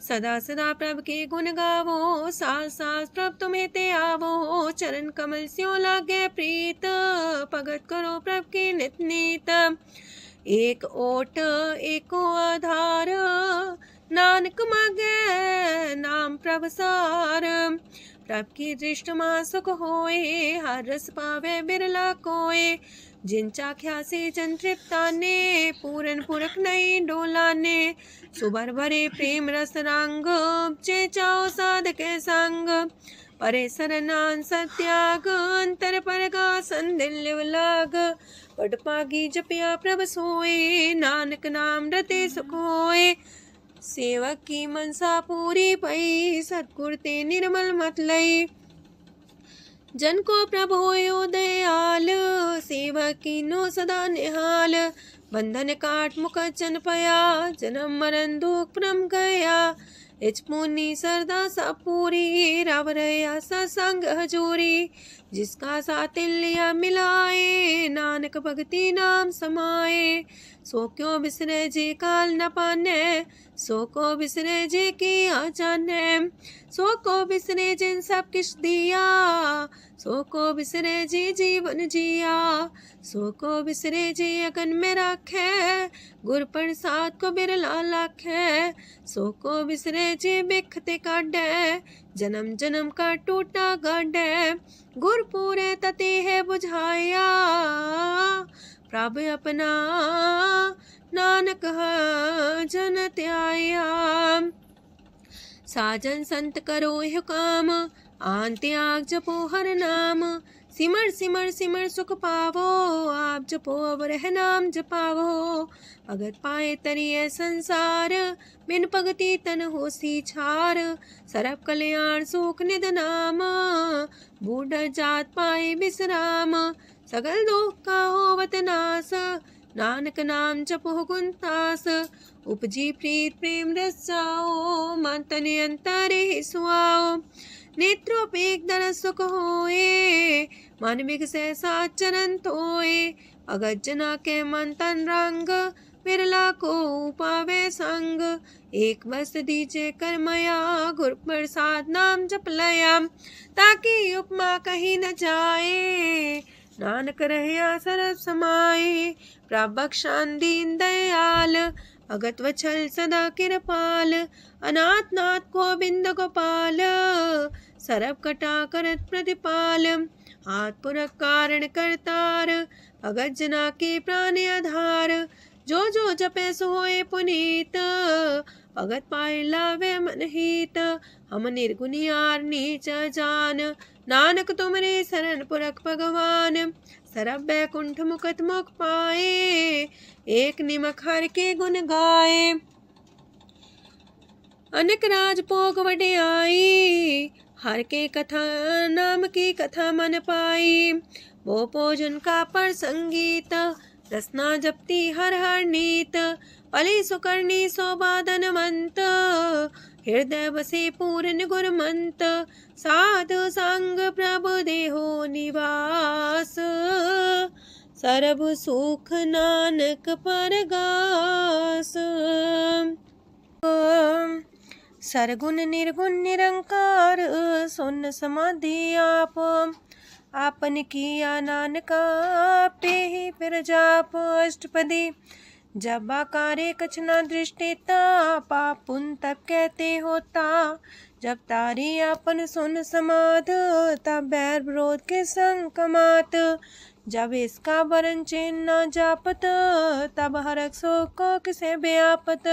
सदा सदा प्रभ के गुण गावो, सास सास प्रभ तुम्हें ते आवो। चरण कमल स्यो लागे प्रीत, भगत करो प्रभ के नित नीत। एक ओट एको आधार, नानक मागे नाम प्रभ सार। प्रभ की दृष्ट महा सुख होए, हर रस पावे बिरला कोय। जिन चाख्या से जन तृप्ताने, पूरन पुरख नहीं डोलाने। सुबर भरे प्रेम रस रंग, जे चाओ साध के संग। परे सरनान सत्याग, अंतर परगा संदिल लाग। पट पागी जपिया प्रभ सोए, नानक नाम रते सुख होए। सेवक की मनसा पूरी पई, सतगुर ते निर्मल मत लई। जन को प्रभ होयो दयाल, सेवक की नो सदा निहाल। बंधन काट मुख चन पया, जन्म मरण दुख परम गया। इच पुनी सरदा सा पूरी, राव रया सत्संग हजूरी। जिसका सातिल्या मिलाए, नानक भगति नाम समाए। सो क्यों बिसरे जे काल न पाने, सो को बिसरे जे की आ जाने। सो को बिसरे जिन सब किछ दिया, सो को बिसरे जे जीवन जिया। सो को बिसरे जे अगन में राखे, गुर प्रसाद को बिरला लाखे। सो को बिसरे जे बिखते काढे, जन्म जन्म का टूटा गड्ढे गुरपुरे तते है बुझाया। प्रभु अपना नानक जन त्याया। साजन संत करो यह काम आन त्याग जपो हर नाम। सिमर सिमर सिमर सुख पावो आप जपो अब रह नाम जपावो। भगत पाए तरिए संसार बिन भगति तन होसी छार। सरब कल्याण सुख निध नाम बूढ़ जात पाए विश्राम। सगल दुख का होवत नाश नानक नाम जपो गुणतास। उपजी प्रीत प्रेम रस जाओ मन तन अंतरे सुआओ। नेत्रोपेक दर सुख होए मन बिगसे सात चरण तोए। भगत जना के मन तन रंग बिरला को पावे संग। एक बस दीजे कर मया गुर प्रसाद नाम जप लया। ताकि उपमा कहीं न जाए नानक रहया सरब समाए। प्रभक्षान दीन दयाल भगत वछल सदा कृपाल। अनाथ नाथ गोविंद गोपाल सरब कटा करत प्रतिपाल। हाथ पुरख कारण करतार भगत जना के प्राण आधार। जो जो जपे सो होए पुनीत भगत पाए लावे मन हित। हम निर्गुनियार नीच जान नानक तुमरे शरण पुरख भगवान। सरब बैकुंठ मुकत मुख पाए एक निमक हर के गुण गाए। अनेक राज भोग वड्याई हर के कथा नाम की कथा मन पाई। वो भोजन का पर संगीत रसना जपती हर हर नीत। पली सुकर्णी सोबादन मंत हृदय बसे पूर्ण गुरमंत। साधु संग प्रभु देहो निवास सरब सुख नानक परगास। सरगुण निर्गुण निरंकार सुन समाधि आप। आपन किया नानका पे ही फिर जाप अष्टपदी। जब आकारे कछ न दृष्टिता पाप पुन तब कहते होता। जब तारी आपन सुन समाध तब बैर विरोध के संग कमात। जब इसका वरण चिन्ह न जापत तब हरक सो को किसे व्यापत।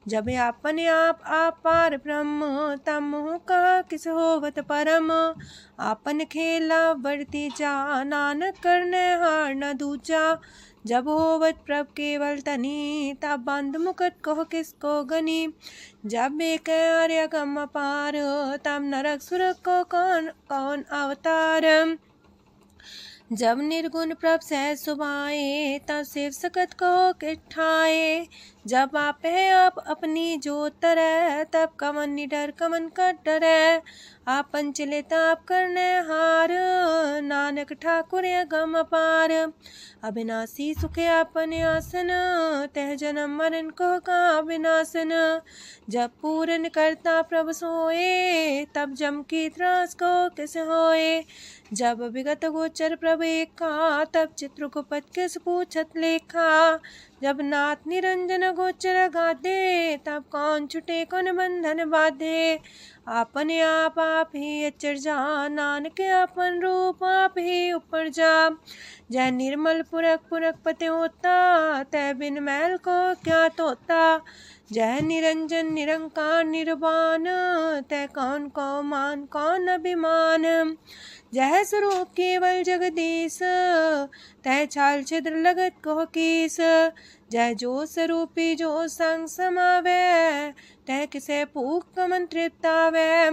जब आपने आप पार ब्रह्म तब मोह का किस होवत परम। आपन खेला वर्ती जा नानक करने हार न दूजा। जब होवत प्रभ केवल तनी तब बंद मुकट कहो किसको गनी। जब एक आर्य गम पार तब नरक सुरक को कौन कौन अवतार। जब निर्गुण प्रभ सहज सुभाए तब शिव सकत को किठाए। जब आप है आप अपनी जो तरह तब कमन निडर कमन का डरे। आपन चले ताप करने हार नानक ठाकुर गम अपार। अविनाशी सुख आपन आसन तह जन्म मरण को का विनाशन। जब पूरन करता प्रभु सोए तब जम की त्रास को किस होए। जब विगत गोचर प्रभु एका तब चित्रकूपत किस पूछत लेखा। जब नाथ निरंजन गोचर गादे तब कौन छुटे कौन बंधन बाधे। आपने आप ही अचर जा नानक आपन रूप आप ही ऊपर जा। जय निर्मल पुरख पुरख पते होता तय बिन मैल को क्या तोता। जय निरंजन निरंकार निर्वाण तय कौन को मान कौन अभिमान। जय स्वरूप केवल जगदीश तय छाल छिद्र लगत को कीस। जय जो स्वरूपी जो संग समावे तय किसे पूक मंत्रित आवे।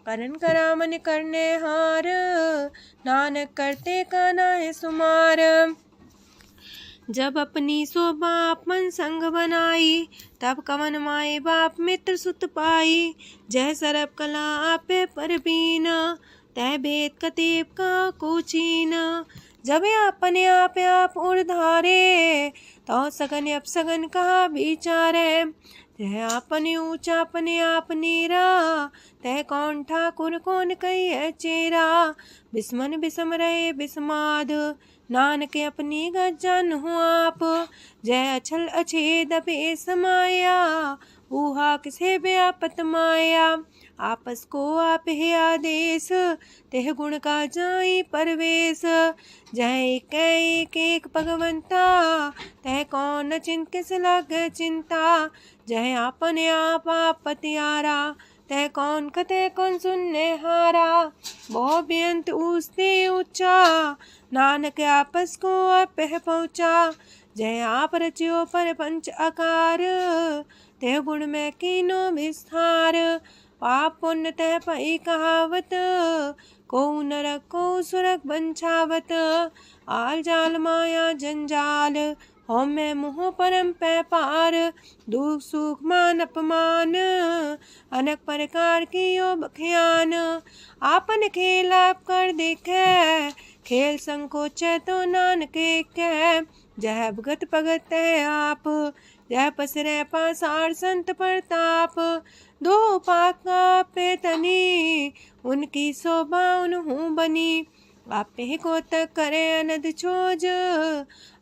करण करामन करने हार नानक करते का नाय सुमार। जब अपनी शोभा अपन संग बनाई तब कवन माए बाप मित्र सुत पाई। जय सरब कला आपे परबीन तय भेद कतीब का कोचीन। जब अपने आप उड़धारे तो सगन अपसगन कहा विचारे। तय अपने ऊंचा अपने आप नीरा तय कौन ठाकुर कौन कही चेरा। बिस्मन बिसम रहे बिस्माद नानक अपनी गजन हो आप। जय अछल अछेद पे समाया ऊहा किसे व्यापत माया। आपस को आप है आदेश, तेह गुण का जाई परवेश। जय एक एक भगवंता, तह कौन चिंत लागे चिंता। जय आपने आप पतियारा, तह कौन कते कौन सुनने हारा। बहु बेअंत ऊसते ऊंचा, नानक आपस को आप पहुँचा। जय आप रचियो पर पंच आकार, तह गुण में कीनो विस्तार। पाप पुण्य तह पई कहावत, को नरक को सुरग बंछावत। आल जाल माया जंजाल, हो मैं मुँह परम पै पार। दुख सुख मान अपमान, अनेक प्रकार की यो बखियान। आपन खेल आप कर देखे, खेल संकोच तो नानक कह। जह भगत भगत है आप, जह पसरे पासार संत प्रताप। दो पाका पे तनी, उनकी शोभा उन्हू बनी। आपे को तक करे अनद छोज,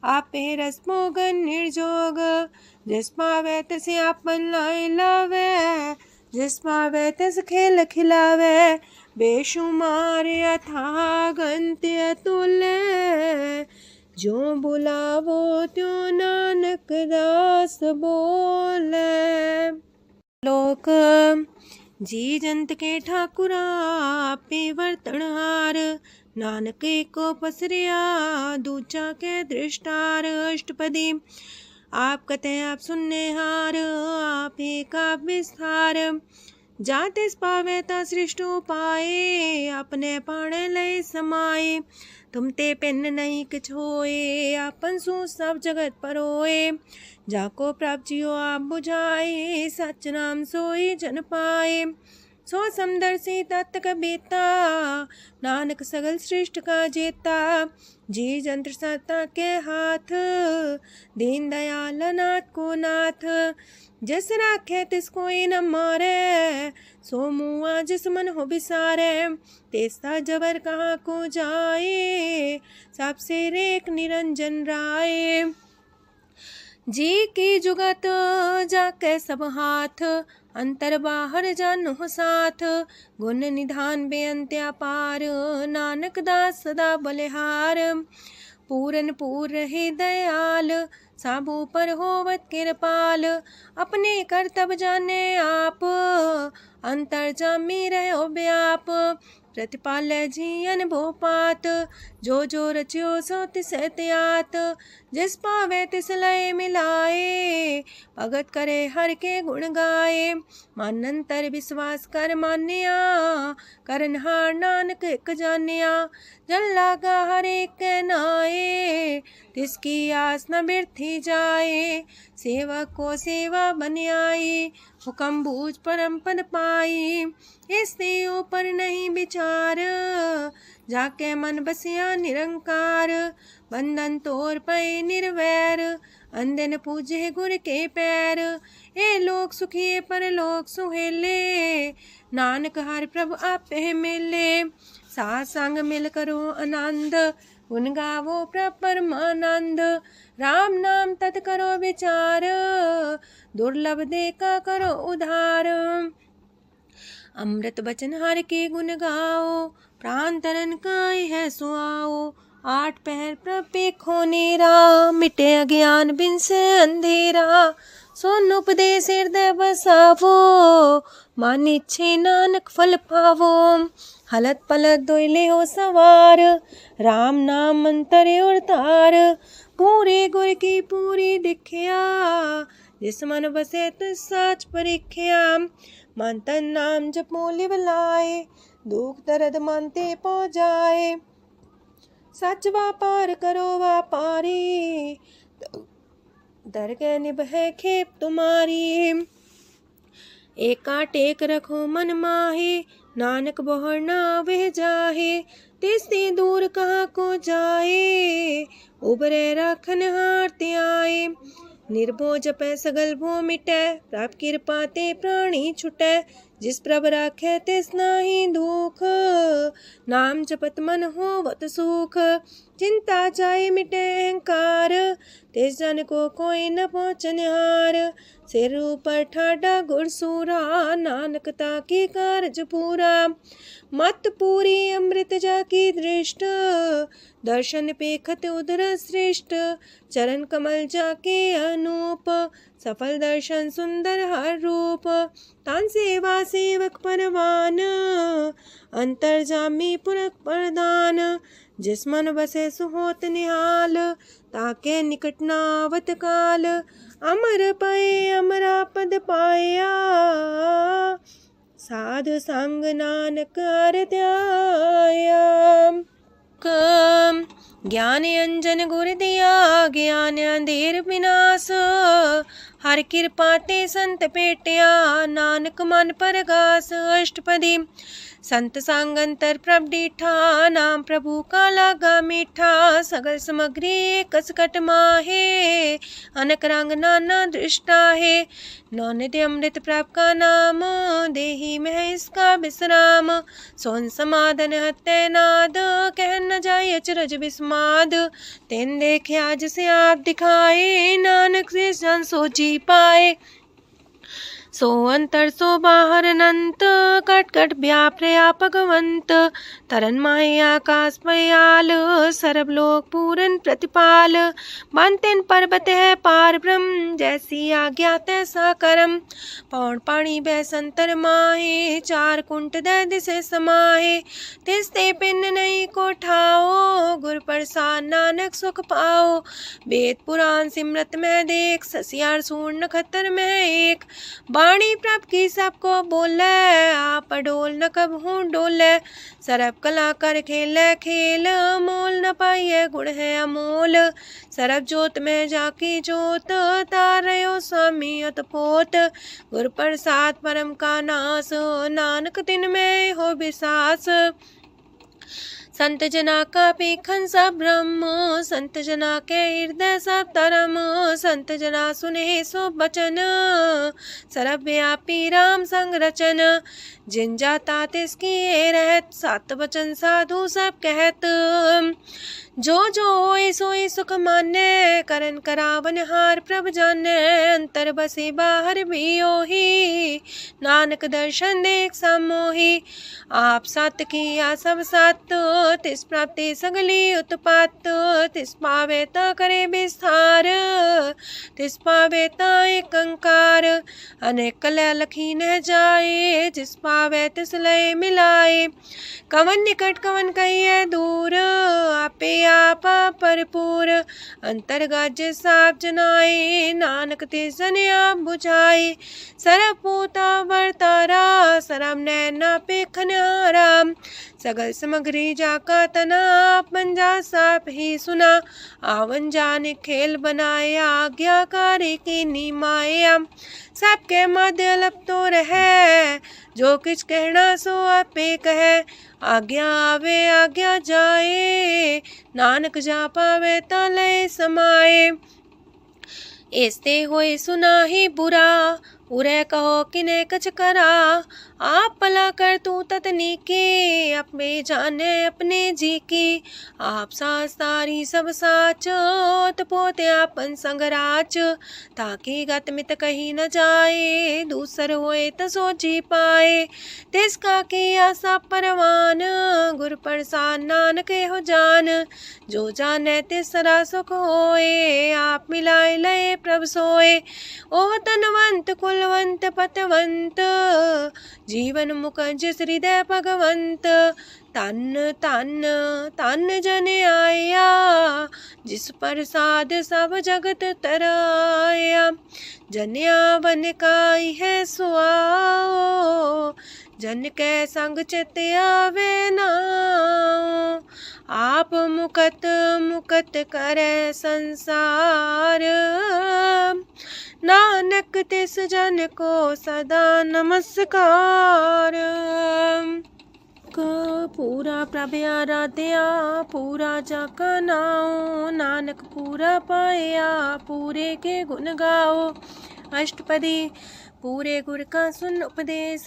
आपे रस मोगन निर्जोग। जिस पावे तस आपन लाई लावे, जिस पावे तस खेल खिलावे। बेशुमार अथाह गंत अतुल्य, जो बुलावो त्यों नानक दास बोले। लोक जी जंत के ठाकुरा, आपे वर्तन हार। नानक को पसरिया, दूजा के दृष्टार। अष्टपदी आप कते आप सुनने हार, आप का विस्तार। जातिस पावे ता सृष्ट पाए, अपने पाणे लय समाए। तुम ते पिन नहीं किछ होए, आपन सु सब जगत परोए। जाको प्राप्त जियो आप बुझाए, सच नाम सोई जन पाए। सो समदर्शी तत्क बेता, नानक सगल सृष्ट का जेता। जी जंत्र सत्ता के हाथ, दीन दयाल नाथ को नाथ। जिस राखे तिस कोई न मारे, सो मुआ जिस मन हो बिसारे। तेस्ता जबर कहाँ को जाए, सबसे रेख निरंजन राय। जी की जुगत जाके सब हाथ, अंतर बाहर जानो साथ। गुण निधान बेअंत अपार, नानक दास सदा बलिहार। पूरन पूर रहे दयाल, साबू पर होवत कृपाल। अपने करतब जाने आप, अंतर जामी रहो व्याप। प्रतिपाल जियन भोपात, जो जो रचियो सो तिस त्यात। जिस पावे तिस लय मिलाए, भगत करे हर के गुण गाए। मानंतर विश्वास कर मान्या, करन हार नानक एक जान्या। जल लागा हर एक नाए, तिसकी आस न बिरथी जाए। सेवक को सेवा बन आई, हुक्म बूझ परम पद पाई। इससे ऊपर नहीं विचार, जाके मन बसिया निरंकार। बंधन तोड़ पे निर्वैर, अंधन पूजे गुर के पैर। ए लोक सुखिए पर लोक सुहेले, नानक हर प्रभु आपे मिले। साथ संग मिल करो आनंद, गुण गावो प्रभु परमानंद। राम नाम तत् करो विचार, दुर्लभ देखा करो उधार। अमृत बचन हर के गुण गाओ, प्राण तरन काय है सुआओ। आठ पहर प्रपे खोनेरा, मिटे अज्ञान बिन से अंधेरा। सोन उपदेश हृदय बसावो, मान इच्छे नानक फल पावो। हलत पलत दोइले हो सवार, राम नाम मंत्र और तार। पूरे गुर की पूरी दिखिया, जिस मन बसे तिस साच परिख्या। मन तन नाम जपो लिव लाए, दुख दर्द मानते पौ जाए। सच व्यापार करो व्यापारी, दरगह निभै खेप तुम्हारी। एका टेक रखो मन माहे, नानक बहुर ना वह जाहे। तिससे दूर कहाँ को जाए, उबरे राखन हार ते आए। निर्भो जपै सगल भो मिटै, प्रभ कृपा ते प्राणी छुटै। जिस प्रभ राखे तिस नाही दुख, नाम जपत मन होवत सुख। चिंता जाए मिटे अहंकार, तिस जन को कोई न पहुँचनिहार। सिर ऊपर ठाडा गुरसूरा, नानक ताकी कारज पूरा। मत पूरी अमृत जाकी दृष्ट, दर्शन पेखत उदर श्रेष्ठ। चरण कमल जाके अनूप, सफल दर्शन सुंदर हर रूप। तान सेवा सेवक परवान, अंतर जामी पुरख प्रदान। जिस मन बसे सुहोत निहाल, ताके निकट नावत काल। अमर पाए अमरा पद पाया, साध संग नानक हर ध्याया। ज्ञान अंजन गुर दिया, ज्ञान अंधेर विनाश। हर कृपा ते संत पेटिया, नानक मन परगास। अष्टपदी संत संग अंतर प्रभ डीठा, नाम प्रभु का लागा मीठा। सगल समग्री कसकट माहे, अनक रंग नाना दृष्टा है। नौनिधि अमृत प्रभ का नाम, देही में इसका विश्राम। सोन समाधन हत्ते नाद, कह न जाय अचरज विस्माद। तेन देखे आज से आप दिखाए, नानक से जन सो जी पाए। सो अंतर सो बाहर अनंत, कट कट व्याप रया भगवंत। तरन माहे आकाश पयाल, सरब लोक पूरन प्रतिपाल। बांतेन पर्वत है पार ब्रह्म, जैसी आज्ञा तैसा करम। पौन पाणी बह संतर माहे, चार कुंट दह दिसे समाहे। तिसते पिन नहीं को ठाओ, गुर प्रसाद नानक सुख पाओ। वेद पुराण सिमरत में देख, ससियार सूर्ण नखतर में एक। वाणी प्रभ की सबको बोले, आप डोल न कबहू डोले। सरब कला कर खेले खेल, मोल न पाइये गुण है अमोल। सरब जोत में जाकी जोत, तारयो स्वामी अतपोत। गुर प्रसाद परम का नास, नानक तिन में हो विसास। संत जना का पेखन सब ब्रह्म, संत जना के हृदय सब धर्म। संत जना सुने सो बचन, सरब व्यापी राम संग रचन। जिन जाता तिसकी रहत, सात वचन साधु सब कहत। जो जो होए सोए सुख माने, करन करावन हार प्रभ जाने। अंतर बसे बाहर भी ओही, नानक दर्शन देख समोही। आप सत किया सब सत, तिस प्राप्ति सगली उत्पात। तिस पावे ता करे विस्तार, तिस पावे ता एक अंकार। अनेक कलय लखी न जाए, जिस पावे तिस लय मिलाए। कवन निकट कवन कहिए दूर, आपे आपा भरपूर। अंतर्गत साप जनाए, नानक तिस जन आप बुझाए। सरब पूता वर्तारा, सरम नैना पेखनारा। सगल समग्री जाका तना, पंजा साप ही सुना। आवन जाने खेल बनाया, आज्ञाकारी की नी माया। सबके मध्य लप तो रहे, जो किछ कहना सो आपे कहे। आज्ञा आवे आज्ञा जाए, नानक जा पावे ता लय समाए। ऐसते होए सुना ही बुरा, उरे कहो किने कछ करा। आप भला कर तू ततनी के, अपने जाने अपने जी की। आप सास तारी सब साच, पोते आपन संग राच। ताकि गत मित कही न जाए, दूसर होए त सोची पाए। तिसका किया सब परवान, गुर प्रसाद नानक हो जान। जो जाने तिसरा सुख होए, आप मिलाए लय प्रभ सोए। ओह तनवंत कुलवंत पतवंत, जीवन मुकज हृदय भगवंत। तन तन तन जन आया, जिस प्रसाद सब जगत तराया। जन्या बन काई है सुआओ, जन के संग चित आवे नाओ। आप मुकत मुकत करे संसार, नानक तिस जन को सदा नमस्कार। पूरा प्रभ आराध्या, पूरा जाका नाओ। नानक पूरा पाया, पूरे के गुण गाओ। अष्टपदी। पूरे गुर का सुन उपदेश,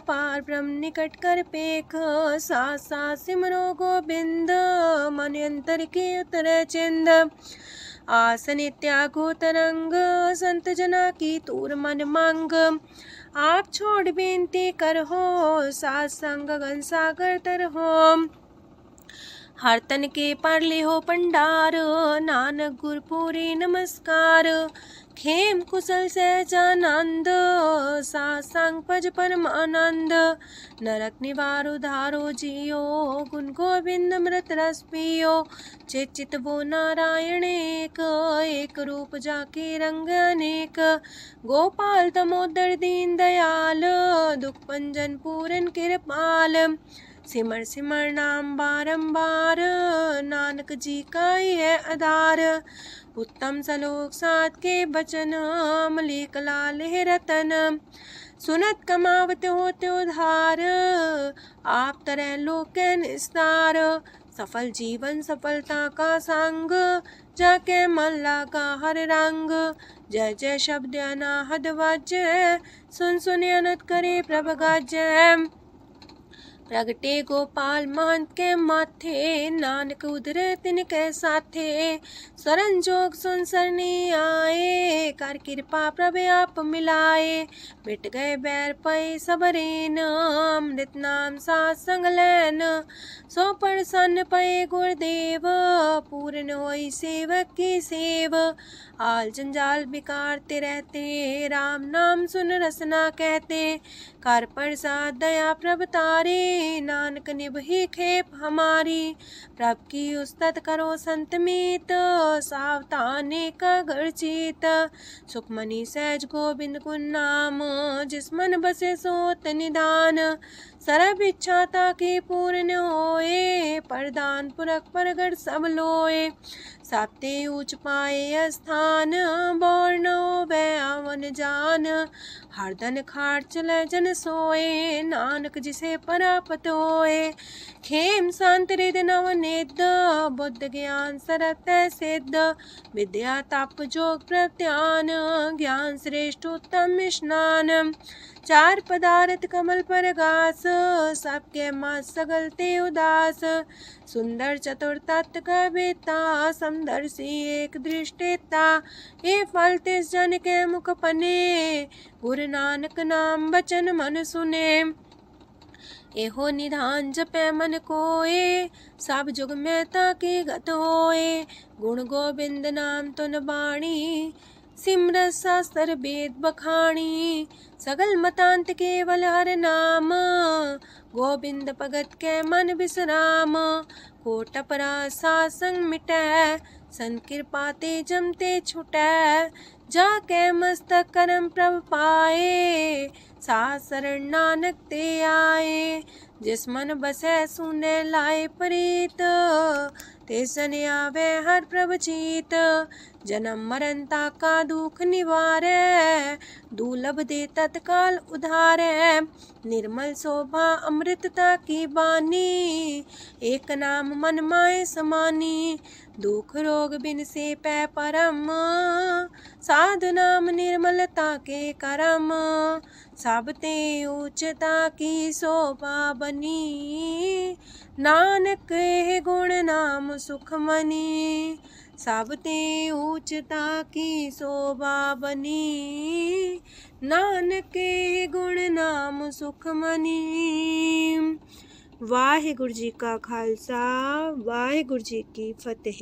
पार ब्रह्म निकट कर पेख। साथ साथ सिमरो गोबिंद, मन अंतर के उतरे चिंद। आसन त्यागो तरंग, संत जना की तूर मन मांग। आप छोड़ बेनती कर हो, सात संग गगन सागर तर हो। हर तन के पर ले हो पंडार, नानक गुरपुरी नमस्कार। खेम कुशल सहजानंद, सात संग पज परम आनंद। नरक निवार उधारो जियो, गुण गोविंद मृत रस पियो। चित वो नारायण एक, एक रूप जाके रंग अनेक। गोपाल दामोदर दीन दयाल, दुख पंजन पूरन कृपाल। सिमर सिमर नाम बारंबार, नानक जी का ही है आधार। उत्तम सलोक साध के बचन, मलिक लाल है रतन। सुनत कमावत होते उधार, आप तरह लोक निस्तार। सफल जीवन सफलता का संग, जाके मन लागा हर रंग। जय जय शब्द अनाहद वाजय, सुन सुन अनत करे प्रभ गाजय। प्रगटे गोपाल महंत के माथे, नानक उधरे तिनके साथे। शरण जोग सुन सरनी आए, कर कृपा प्रभ आप मिलाए। मिट गए बैर पै सबरेन, अमृत नाम साथ संग लैन। सो प्रसन्न पै गुरुदेव, पूर्ण होई सेवक की सेव। आल जंजाल बिकारते रहते, राम नाम सुन रसना कहते। कर प्रसाद दया प्रभ तारे, नानक निभही खेप हमारी। प्रभ की उस्तत करो संत मीत, सावधाने का घर चीत। सुखमणि सहज गोविंद गुण नाम, जिस मन बसे सोत निधान। सर्व इच्छा ताकि पूर्ण होए, प्रदान पुरख परगट सब लोए। साते ऊंच पाए स्थान, बोर न होवे आवन जान। हरदन खाट चले जन सोए, नानक जिसे परापत होए। खेम शांत हृदय नवनिध, बुद्ध ज्ञान सरत सिद्ध। विद्या तप जोग प्रत्यान, ज्ञान श्रेष्ठ उत्तम स्नान। चार पदार्थ कमल पर घास, सबके मास सगलते उदास। सुंदर चतुर तत्व का बेता, समदर्शी एक दृष्टिता। ये फल तिस जन के मुख पने, गुरु नानक नाम बचन मन सुने। एहो निधान जपै मन कोए, सब जुग में ताकी गत होए। गुण गोविंद नाम तुन बाणी, सिमरत शास्त्र वेद बखाणी। सगल मतांत केवल हर नाम, गोविंद भगत के मन विश्राम। कोट अपराध सात संग मिटै, संत कृपा ते जमते छुटै। जाके मस्तक करम प्रभ पाए, साथ शरण नानक ते आए। जिस मन बसै सुने लाए प्रीत, तिस जन आवे हर प्रभ चीत। जन्म मरण ताका दुख निवारै, दुर्लभ दे तत्काल उधारै। निर्मल शोभा अमृतता की बानी, एक नाम मन माए समानी। दुख रोग बिन से पै परम, साधु नाम निर्मलता के करम। सब ते ऊंचता की शोभा बनी, नानक है गुण नाम सुखमनी। सब ते ऊंचता की शोभा बनी, नानक है गुण नाम सुखमनी। वाहिगुरु जी का खालसा, वाहिगुरु जी की फतेह।